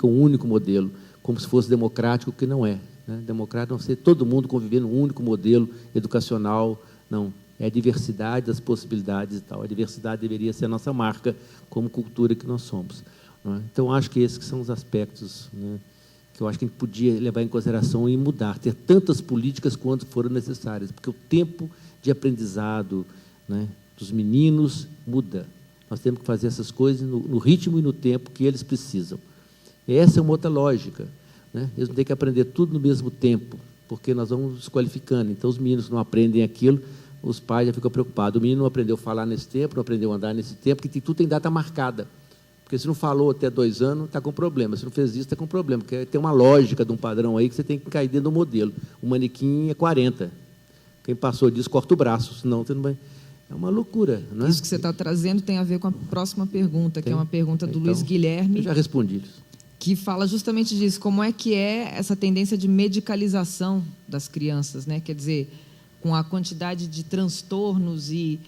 um único modelo, como se fosse democrático, que não é. Né? Democrático não ser todo mundo conviver num único modelo educacional, não. É a diversidade das possibilidades e tal. A diversidade deveria ser a nossa marca como cultura que nós somos. Não é? Então, acho que esses que são os aspectos, né, que eu acho que a gente podia levar em consideração e mudar, ter tantas políticas quanto foram necessárias, porque o tempo de aprendizado, né, dos meninos muda. Nós temos que fazer essas coisas no ritmo e no tempo que eles precisam. E essa é uma outra lógica. Né? Eles não têm que aprender tudo no mesmo tempo, porque nós vamos desqualificando. Então, os meninos não aprendem aquilo, os pais já ficam preocupados. O menino não aprendeu a falar nesse tempo, não aprendeu a andar nesse tempo, porque tudo tem data marcada. Porque se não falou até 2 anos, está com problema. Se não fez isso, está com problema. Porque tem uma lógica de um padrão aí que você tem que cair dentro do modelo. O manequim é 40. Quem passou disso, corta o braço, senão você não vai... É uma loucura, não é? Isso que você está trazendo tem a ver com a próxima pergunta, que é uma pergunta do Luiz Guilherme. Eu já respondi isso. Que fala justamente disso, como é que é essa tendência de medicalização das crianças, né? Quer dizer, com a quantidade de transtornos e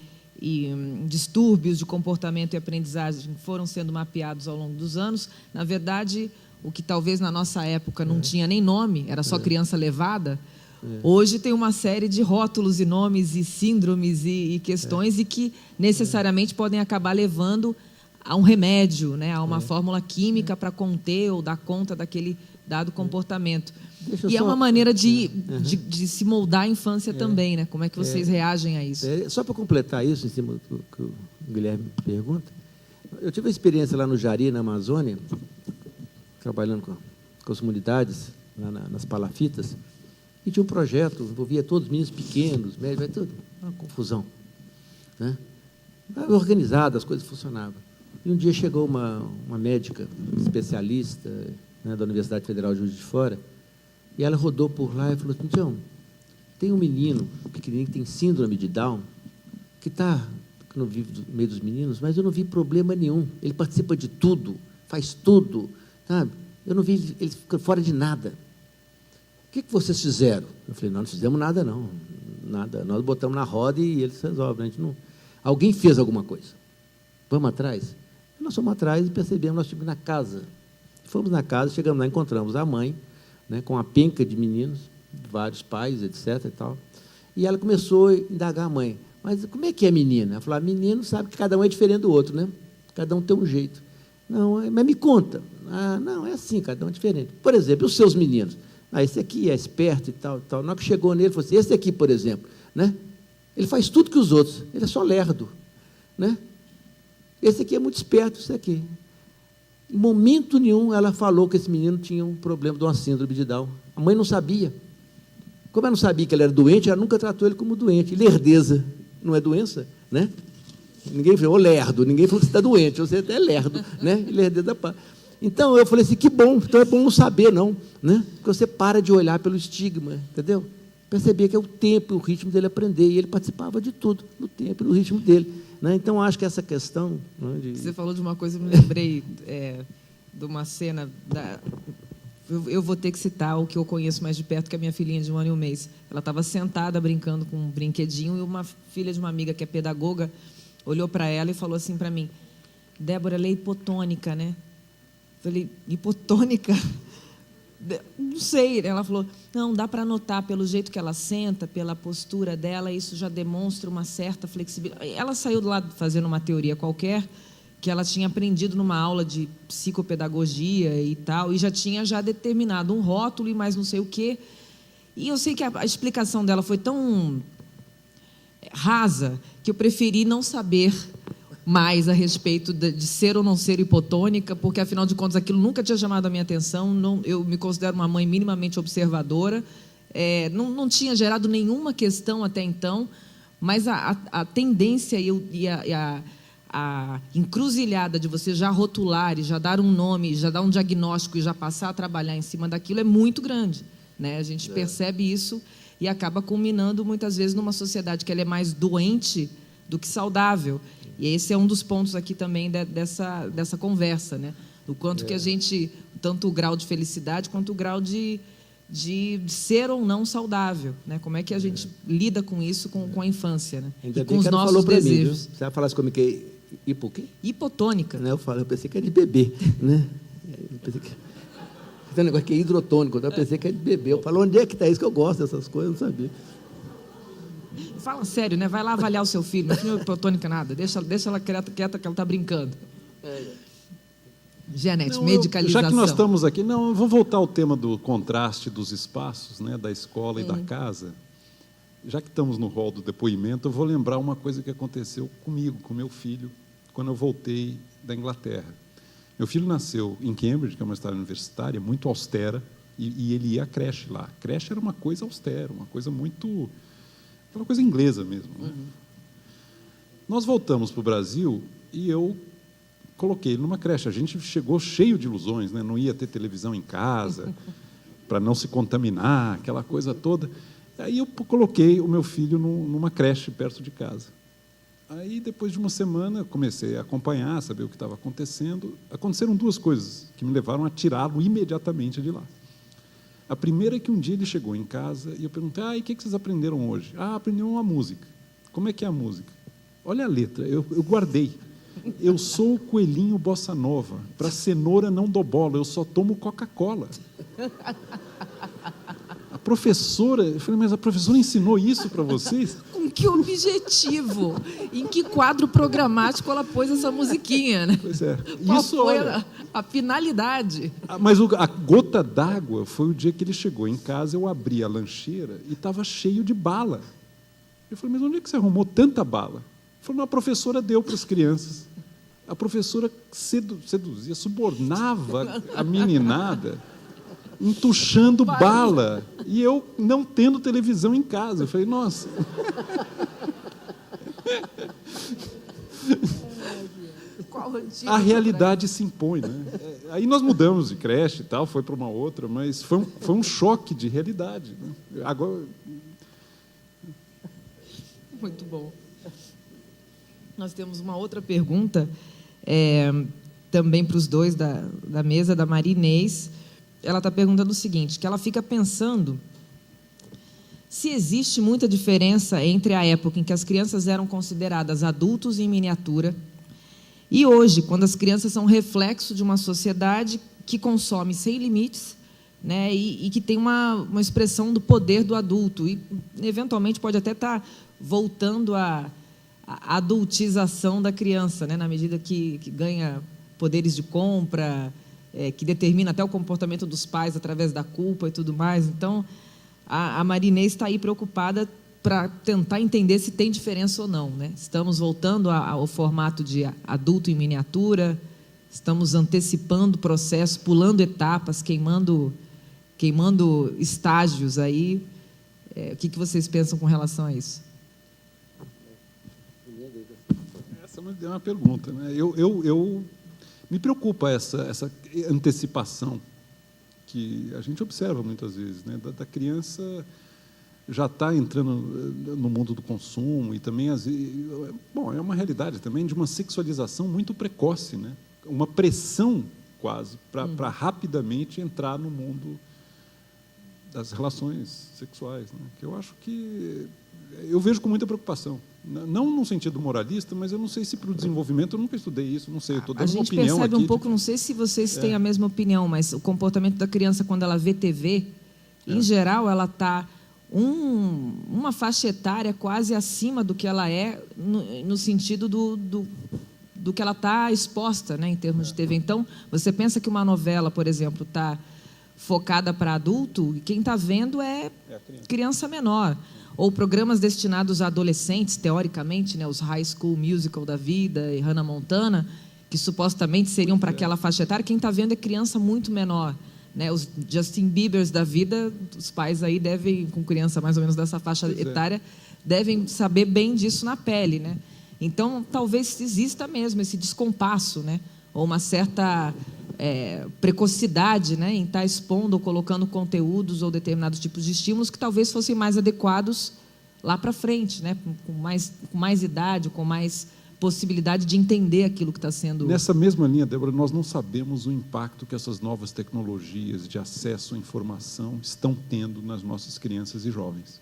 distúrbios de comportamento e aprendizagem que foram sendo mapeados ao longo dos anos, na verdade, o que talvez na nossa época não tinha nem nome, era só criança levada, hoje tem uma série de rótulos e nomes e síndromes e questões e que necessariamente podem acabar levando a um remédio, né, a uma fórmula química para conter ou dar conta daquele dado comportamento. E é uma maneira de se moldar a infância também, né? Como é que vocês reagem a isso? Só para completar isso, em cima do que o Guilherme pergunta, eu tive uma experiência lá no Jari, na Amazônia, trabalhando com as comunidades, lá nas palafitas, e tinha um projeto, envolvia todos os meninos pequenos, médios, tudo, uma confusão. Né? Organizado, as coisas funcionavam. E um dia chegou uma médica especialista, né, da Universidade Federal de Juiz de Fora, e ela rodou por lá e falou assim, Tião, tem um menino pequenininho que tem síndrome de Down, que não vive no meio dos meninos, mas eu não vi problema nenhum. Ele participa de tudo, faz tudo, sabe? Eu não vi ele fica fora de nada. O que vocês fizeram? Eu falei, não fizemos nada, não. nada. Nós botamos na roda e eles resolvem. A gente não... Alguém fez alguma coisa. Vamos atrás? Nós fomos atrás e percebemos, nós estivemos na casa. Fomos na casa, chegamos lá, encontramos a mãe, né, com uma penca de meninos, vários pais, etc. E tal. E ela começou a indagar a mãe. Mas como é que é menina? Ela falou, menino sabe que cada um é diferente do outro, né? Cada um tem um jeito. Não, mas me conta. Ah, não, é assim, cada um é diferente. Por exemplo, os seus meninos. Ah, esse aqui é esperto e tal, tal. Na hora que chegou nele, falou assim, esse aqui, por exemplo, né? Ele faz tudo que os outros, ele é só lerdo, né? Esse aqui é muito esperto, esse aqui. Em momento nenhum, ela falou que esse menino tinha um problema de uma síndrome de Down. A mãe não sabia. Como ela não sabia que ele era doente, ela nunca tratou ele como doente. Lerdeza não é doença, né? Ninguém falou, ô lerdo, ninguém falou que você está doente, você é lerdo, né? Lerdeza, pá. Então, eu falei assim, que bom, então é bom não saber, não, né? Porque você para de olhar pelo estigma, entendeu? Perceber que é o tempo e o ritmo dele aprender, e ele participava de tudo, no tempo e no ritmo dele, né? Então, acho que essa questão... Né, de... Você falou de uma coisa, eu me lembrei de uma cena... Eu vou ter que citar o que eu conheço mais de perto, que é a minha filhinha de 1 ano e 1 mês. Ela estava sentada, brincando com um brinquedinho, e uma filha de uma amiga que é pedagoga olhou para ela e falou assim para mim, Débora, ela é hipotônica, né? Falei, hipotônica? Não sei. Ela falou, não, dá para notar pelo jeito que ela senta, pela postura dela, isso já demonstra uma certa flexibilidade. Ela saiu do lado fazendo uma teoria qualquer, que ela tinha aprendido numa aula de psicopedagogia e tal, e já tinha determinado um rótulo e mais não sei o quê. E eu sei que a explicação dela foi tão rasa que eu preferi não saber mais a respeito de ser ou não ser hipotônica, porque, afinal de contas, aquilo nunca tinha chamado a minha atenção. Não, eu me considero uma mãe minimamente observadora, não tinha gerado nenhuma questão até então, mas a tendência e a encruzilhada de você já rotular e já dar um nome, já dar um diagnóstico e já passar a trabalhar em cima daquilo é muito grande, né? A gente percebe isso e acaba culminando, muitas vezes, numa sociedade que ela é mais doente do que saudável. E esse é um dos pontos aqui também dessa conversa, né? O quanto que a gente, tanto o grau de felicidade quanto o grau de ser ou não saudável, né? Como é que a gente lida com isso com a infância, né? Ainda e bem com que os ela nossos falou para mim, desejos. viu? Se ela falasse comigo que é o quê? Hipotônica. Né? Eu pensei que era de bebê, né? Eu pensei que... Tem um negócio que é hidrotônico, eu pensei que era de bebê. Eu falo, onde é que está isso que eu gosto dessas coisas? Eu não sabia. Fala sério, né? Vai lá avaliar o seu filho. Não é hipotônica nada. Deixa ela quieta que ela está brincando. Janete, medicalização. Já que nós estamos aqui, eu vou voltar ao tema do contraste dos espaços, né, da escola e da casa. Já que estamos no rol do depoimento, eu vou lembrar uma coisa que aconteceu comigo, com meu filho, quando eu voltei da Inglaterra. Meu filho nasceu em Cambridge, que é uma cidade universitária, muito austera, e ele ia à creche lá. A creche era uma coisa austera, uma coisa muito... aquela coisa inglesa mesmo, né? Nós voltamos para o Brasil e eu coloquei ele numa creche. A gente chegou cheio de ilusões, né? Não ia ter televisão em casa, para não se contaminar, aquela coisa toda. Aí eu coloquei o meu filho numa creche perto de casa. Aí, depois de uma semana, eu comecei a acompanhar, saber o que estava acontecendo. Aconteceram 2 coisas que me levaram a tirá-lo imediatamente de lá. A primeira é que um dia ele chegou em casa e eu perguntei, e o que vocês aprenderam hoje? Aprenderam uma música. Como é que é a música? Olha a letra, eu guardei. Eu sou o coelhinho bossa nova, para cenoura não dou bola, eu só tomo Coca-Cola. A professora, eu falei, mas a professora ensinou isso para vocês? Com que objetivo? Em que quadro programático ela pôs essa musiquinha, né? Pois é. Qual Isso, foi olha, a finalidade? mas a gota d'água foi o dia que ele chegou em casa, eu abri a lancheira e estava cheio de bala. Eu falei, mas onde é que você arrumou tanta bala? Ele falou, a professora deu para as crianças. A professora seduzia, subornava a meninada, entuchando bala. E eu não tendo televisão em casa. Eu falei, nossa... A realidade se impõe, né? Aí nós mudamos de creche e tal, foi para uma outra, mas foi um choque de realidade, né? Agora... Muito bom. Nós temos uma outra pergunta, também para os dois da mesa, da Maria Inês. Ela está perguntando o seguinte, que ela fica pensando se existe muita diferença entre a época em que as crianças eram consideradas adultos em miniatura e hoje, quando as crianças são reflexo de uma sociedade que consome sem limites, né, e que tem uma expressão do poder do adulto. E, eventualmente, pode até estar voltando à adultização da criança, né, na medida que ganha poderes de compra, que determina até o comportamento dos pais através da culpa e tudo mais. Então, a Marinês está aí preocupada para tentar entender se tem diferença ou não, né? Estamos voltando ao formato de adulto em miniatura, estamos antecipando o processo, pulando etapas, queimando estágios aí. O que vocês pensam com relação a isso? Essa é uma pergunta, né? Eu me preocupa essa antecipação que a gente observa muitas vezes, né? Da criança já está entrando no mundo do consumo e também, bom, é uma realidade também de uma sexualização muito precoce, né? Uma pressão quase para rapidamente entrar no mundo das relações sexuais, né? Que eu acho que eu vejo com muita preocupação, não no sentido moralista, mas eu não sei se para o desenvolvimento, eu nunca estudei isso, não sei, eu estou dando uma opinião aqui. A gente percebe um pouco, não sei se vocês têm a mesma opinião, mas o comportamento da criança quando ela vê TV, em geral, ela está uma faixa etária quase acima do que ela é, no sentido do que ela está exposta, né, em termos de TV. Então, você pensa que uma novela, por exemplo, está focada para adulto, e quem está vendo é criança menor. Ou programas destinados a adolescentes, teoricamente, né, os High School Musical da vida e Hannah Montana, que supostamente seriam para aquela faixa etária, quem está vendo é criança muito menor. Né, os Justin Biebers da vida, os pais aí devem, com criança mais ou menos dessa faixa etária, devem saber bem disso na pele, né? Então, talvez exista mesmo esse descompasso, né? Ou uma certa precocidade, né, em estar expondo ou colocando conteúdos ou determinados tipos de estímulos que talvez fossem mais adequados lá para frente, né? Com mais idade, com mais possibilidade de entender aquilo que está sendo... Nessa mesma linha, Débora, nós não sabemos o impacto que essas novas tecnologias de acesso à informação estão tendo nas nossas crianças e jovens.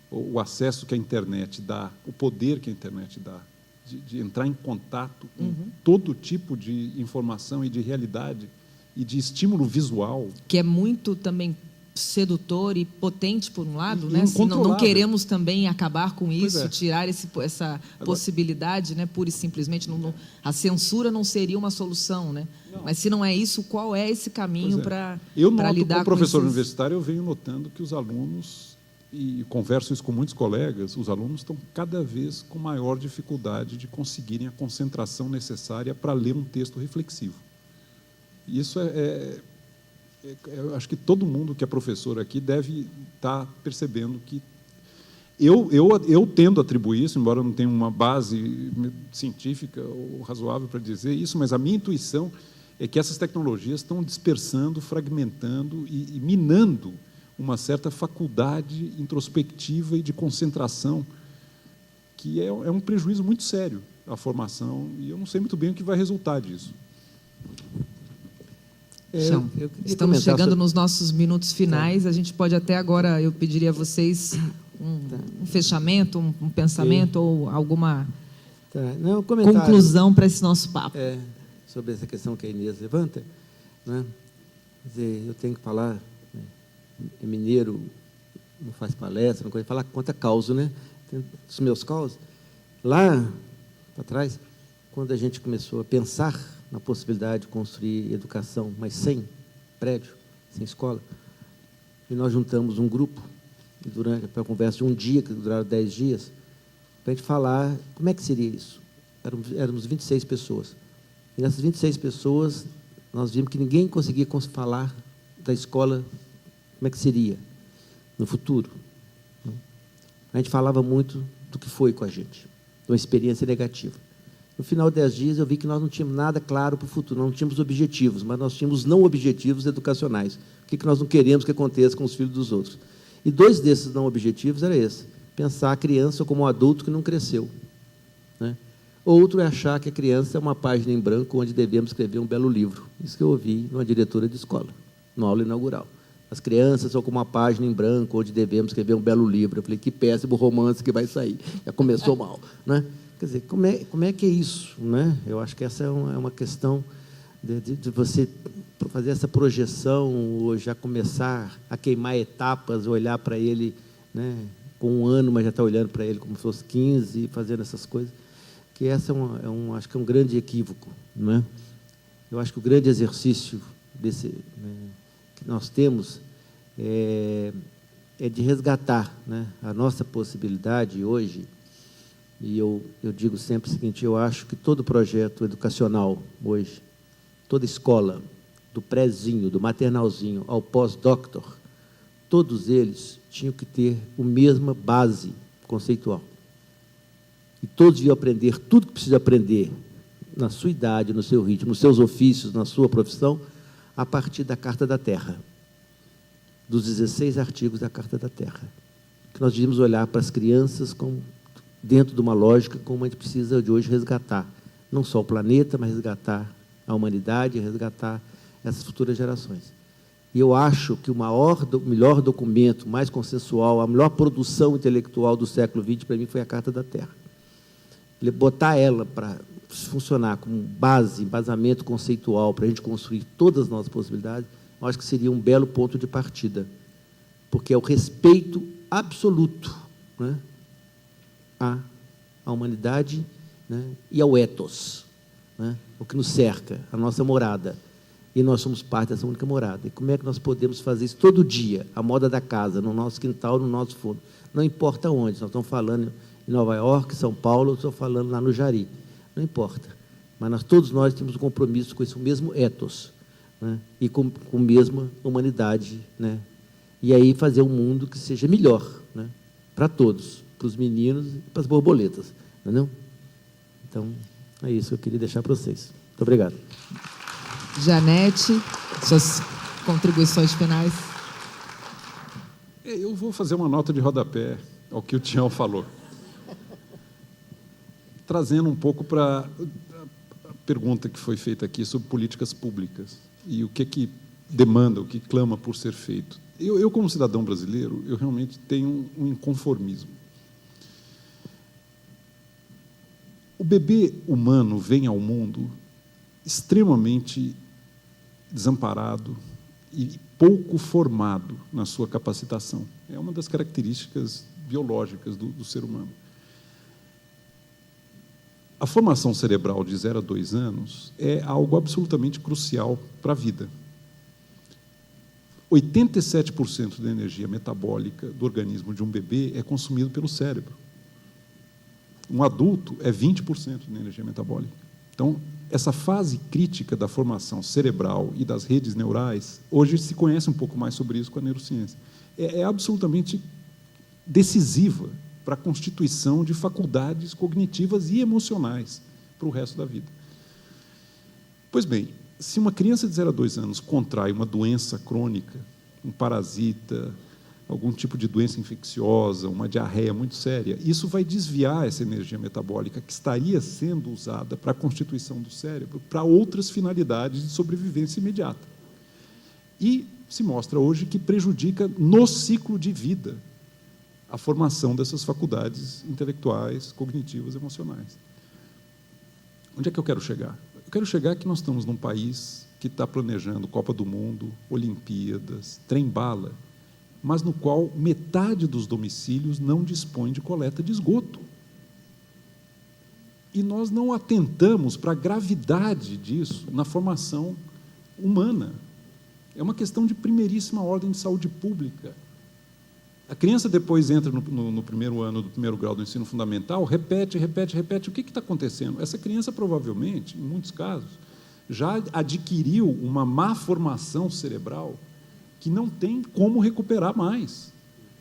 O acesso que a internet dá, o poder que a internet dá, de entrar em contato com todo tipo de informação e de realidade e de estímulo visual. Que é muito também sedutor e potente, por um lado, né? Se não queremos também acabar com isso, tirar essa possibilidade, né? Pura e simplesmente. A censura não seria uma solução, né? Não. Mas se não é isso, qual é esse caminho para lidar com isso? Como professor universitário, eu venho notando que os alunos, e converso isso com muitos colegas, os alunos estão cada vez com maior dificuldade de conseguirem a concentração necessária para ler um texto reflexivo. E isso eu acho que todo mundo que é professor aqui deve estar percebendo que eu tendo a atribuir isso, embora eu não tenha uma base científica ou razoável para dizer isso, mas a minha intuição é que essas tecnologias estão dispersando, fragmentando e minando uma certa faculdade introspectiva e de concentração, que é um prejuízo muito sério à formação, e eu não sei muito bem o que vai resultar disso. Estamos chegando nos nossos minutos finais. A gente pode até agora, eu pediria a vocês um fechamento, um pensamento ou alguma conclusão para esse nosso papo. Sobre essa questão que a Inês levanta, né? Quer dizer, eu tenho que falar, né? Mineiro não faz palestra, não coisa, falar contra causa, né? Tem os meus causos. Lá para trás, quando a gente começou a pensar na possibilidade de construir educação, mas sem prédio, sem escola, e nós juntamos um grupo, e durante a conversa de um dia, que duraram 10 dias, para a gente falar como é que seria isso. Éramos 26 pessoas. E nessas 26 pessoas, nós vimos que ninguém conseguia falar da escola, como é que seria no futuro. A gente falava muito do que foi com a gente, de uma experiência negativa. No final de 10 dias, eu vi que nós não tínhamos nada claro para o futuro, não tínhamos objetivos, mas nós tínhamos não objetivos educacionais. O que nós não queremos que aconteça com os filhos dos outros. E 2 desses não objetivos era esse: pensar a criança como um adulto que não cresceu, né? Outro é achar que a criança é uma página em branco onde devemos escrever um belo livro. Isso que eu ouvi numa diretora de escola, numa aula inaugural. as crianças são como uma página em branco onde devemos escrever um belo livro. Eu falei, que péssimo romance que vai sair. Já começou mal, né? Quer dizer, como é que é isso, né? Eu acho que essa é uma questão de você fazer essa projeção, ou já começar a queimar etapas, olhar para ele, né, com 1 ano, mas já está olhando para ele como se fosse 15, e fazendo essas coisas, que essa acho que é um grande equívoco, não é? Eu acho que o grande exercício desse, né, que nós temos é de resgatar, né, a nossa possibilidade hoje. E eu digo sempre o seguinte: eu acho que todo projeto educacional hoje, toda escola, do prézinho, do maternalzinho ao pós-doctor, todos eles tinham que ter a mesma base conceitual. E todos deviam aprender tudo que precisa aprender na sua idade, no seu ritmo, nos seus ofícios, na sua profissão, a partir da Carta da Terra, dos 16 artigos da Carta da Terra. Que nós devíamos olhar para as crianças dentro de uma lógica como a gente precisa de hoje resgatar, não só o planeta, mas resgatar a humanidade, resgatar essas futuras gerações. E eu acho que o melhor documento, mais consensual, a melhor produção intelectual do século XX, para mim, foi a Carta da Terra. Botar ela para funcionar como base, embasamento conceitual, para a gente construir todas as nossas possibilidades, eu acho que seria um belo ponto de partida, porque é o respeito absoluto, né, à humanidade, né, e ao ethos, né, o que nos cerca, a nossa morada. E nós somos parte dessa única morada. E como é que nós podemos fazer isso todo dia? A moda da casa, no nosso quintal, no nosso fundo. Não importa onde. Nós estamos falando em Nova York, São Paulo, eu estou falando lá no Jari. Não importa. Mas todos nós temos um compromisso com esse mesmo ethos, né? E com a mesma humanidade, né? E aí fazer um mundo que seja melhor, né, para todos, para os meninos e para as borboletas. Entendeu? Então, é isso que eu queria deixar para vocês. Muito obrigado. Janete, suas contribuições finais. Eu vou fazer uma nota de rodapé ao que o Tião falou, trazendo um pouco para a pergunta que foi feita aqui sobre políticas públicas e o que demanda, o que clama por ser feito. Eu, como cidadão brasileiro, eu realmente tenho um inconformismo. O bebê humano vem ao mundo extremamente desamparado e pouco formado na sua capacitação. É uma das características biológicas do ser humano. A formação cerebral de 0 a 2 anos é algo absolutamente crucial para a vida. 87% da energia metabólica do organismo de um bebê é consumido pelo cérebro. Um adulto é 20% da energia metabólica. Então, essa fase crítica da formação cerebral e das redes neurais, hoje se conhece um pouco mais sobre isso com a neurociência, é absolutamente decisiva para a constituição de faculdades cognitivas e emocionais para o resto da vida. Pois bem, se uma criança de 0 a 2 anos contrai uma doença crônica, um parasita, algum tipo de doença infecciosa, uma diarreia muito séria, isso vai desviar essa energia metabólica que estaria sendo usada para a constituição do cérebro para outras finalidades de sobrevivência imediata. E se mostra hoje que prejudica no ciclo de vida a formação dessas faculdades intelectuais, cognitivas, emocionais. Onde é que eu quero chegar? Eu quero chegar que nós estamos num país que está planejando Copa do Mundo, Olimpíadas, trem-bala, mas no qual metade dos domicílios não dispõe de coleta de esgoto. E nós não atentamos para a gravidade disso na formação humana. É uma questão de primeiríssima ordem de saúde pública. A criança depois entra no primeiro ano do primeiro grau do ensino fundamental, repete. O que está acontecendo? Essa criança, provavelmente, em muitos casos, já adquiriu uma má formação cerebral que não tem como recuperar mais,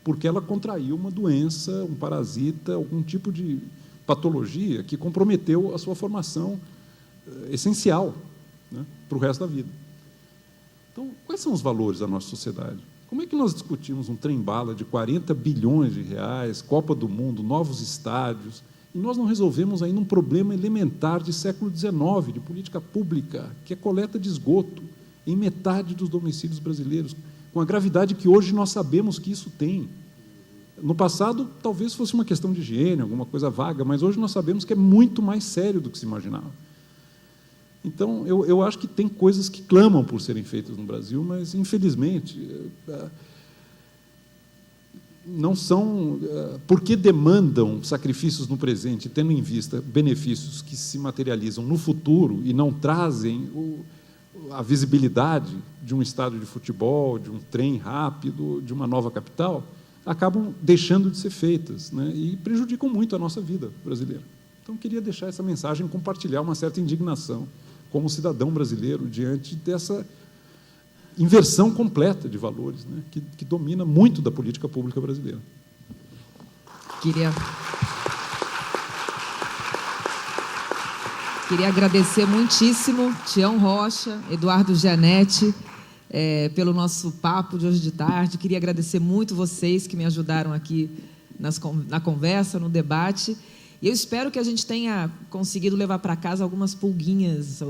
porque ela contraiu uma doença, um parasita, algum tipo de patologia que comprometeu a sua formação essencial, né, para o resto da vida. Então, quais são os valores da nossa sociedade? Como é que nós discutimos um trem-bala de 40 bilhões de reais, Copa do Mundo, novos estádios, e nós não resolvemos ainda um problema elementar de século XIX, de política pública, que é coleta de esgoto em metade dos domicílios brasileiros, com a gravidade que hoje nós sabemos que isso tem. No passado, talvez fosse uma questão de higiene, alguma coisa vaga, mas hoje nós sabemos que é muito mais sério do que se imaginava. Então, eu acho que tem coisas que clamam por serem feitas no Brasil, mas, infelizmente, não são, porque demandam sacrifícios no presente, tendo em vista benefícios que se materializam no futuro e não trazem a visibilidade de um estádio de futebol, de um trem rápido, de uma nova capital, acabam deixando de ser feitas, né, e prejudicam muito a nossa vida brasileira. Então, queria deixar essa mensagem, compartilhar uma certa indignação como cidadão brasileiro diante dessa inversão completa de valores, né, que domina muito da política pública brasileira. Queria agradecer muitíssimo Tião Rocha, Eduardo Gianetti, pelo nosso papo de hoje de tarde. Queria agradecer muito vocês que me ajudaram aqui na conversa, no debate. E eu espero que a gente tenha conseguido levar para casa algumas pulguinhas,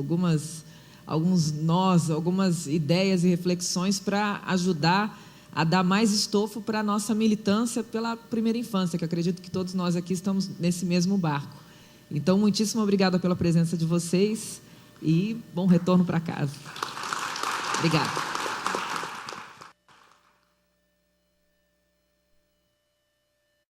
alguns nós, algumas ideias e reflexões para ajudar a dar mais estofo para a nossa militância pela primeira infância, que eu acredito que todos nós aqui estamos nesse mesmo barco. Então, muitíssimo obrigada pela presença de vocês e bom retorno para casa. Obrigada.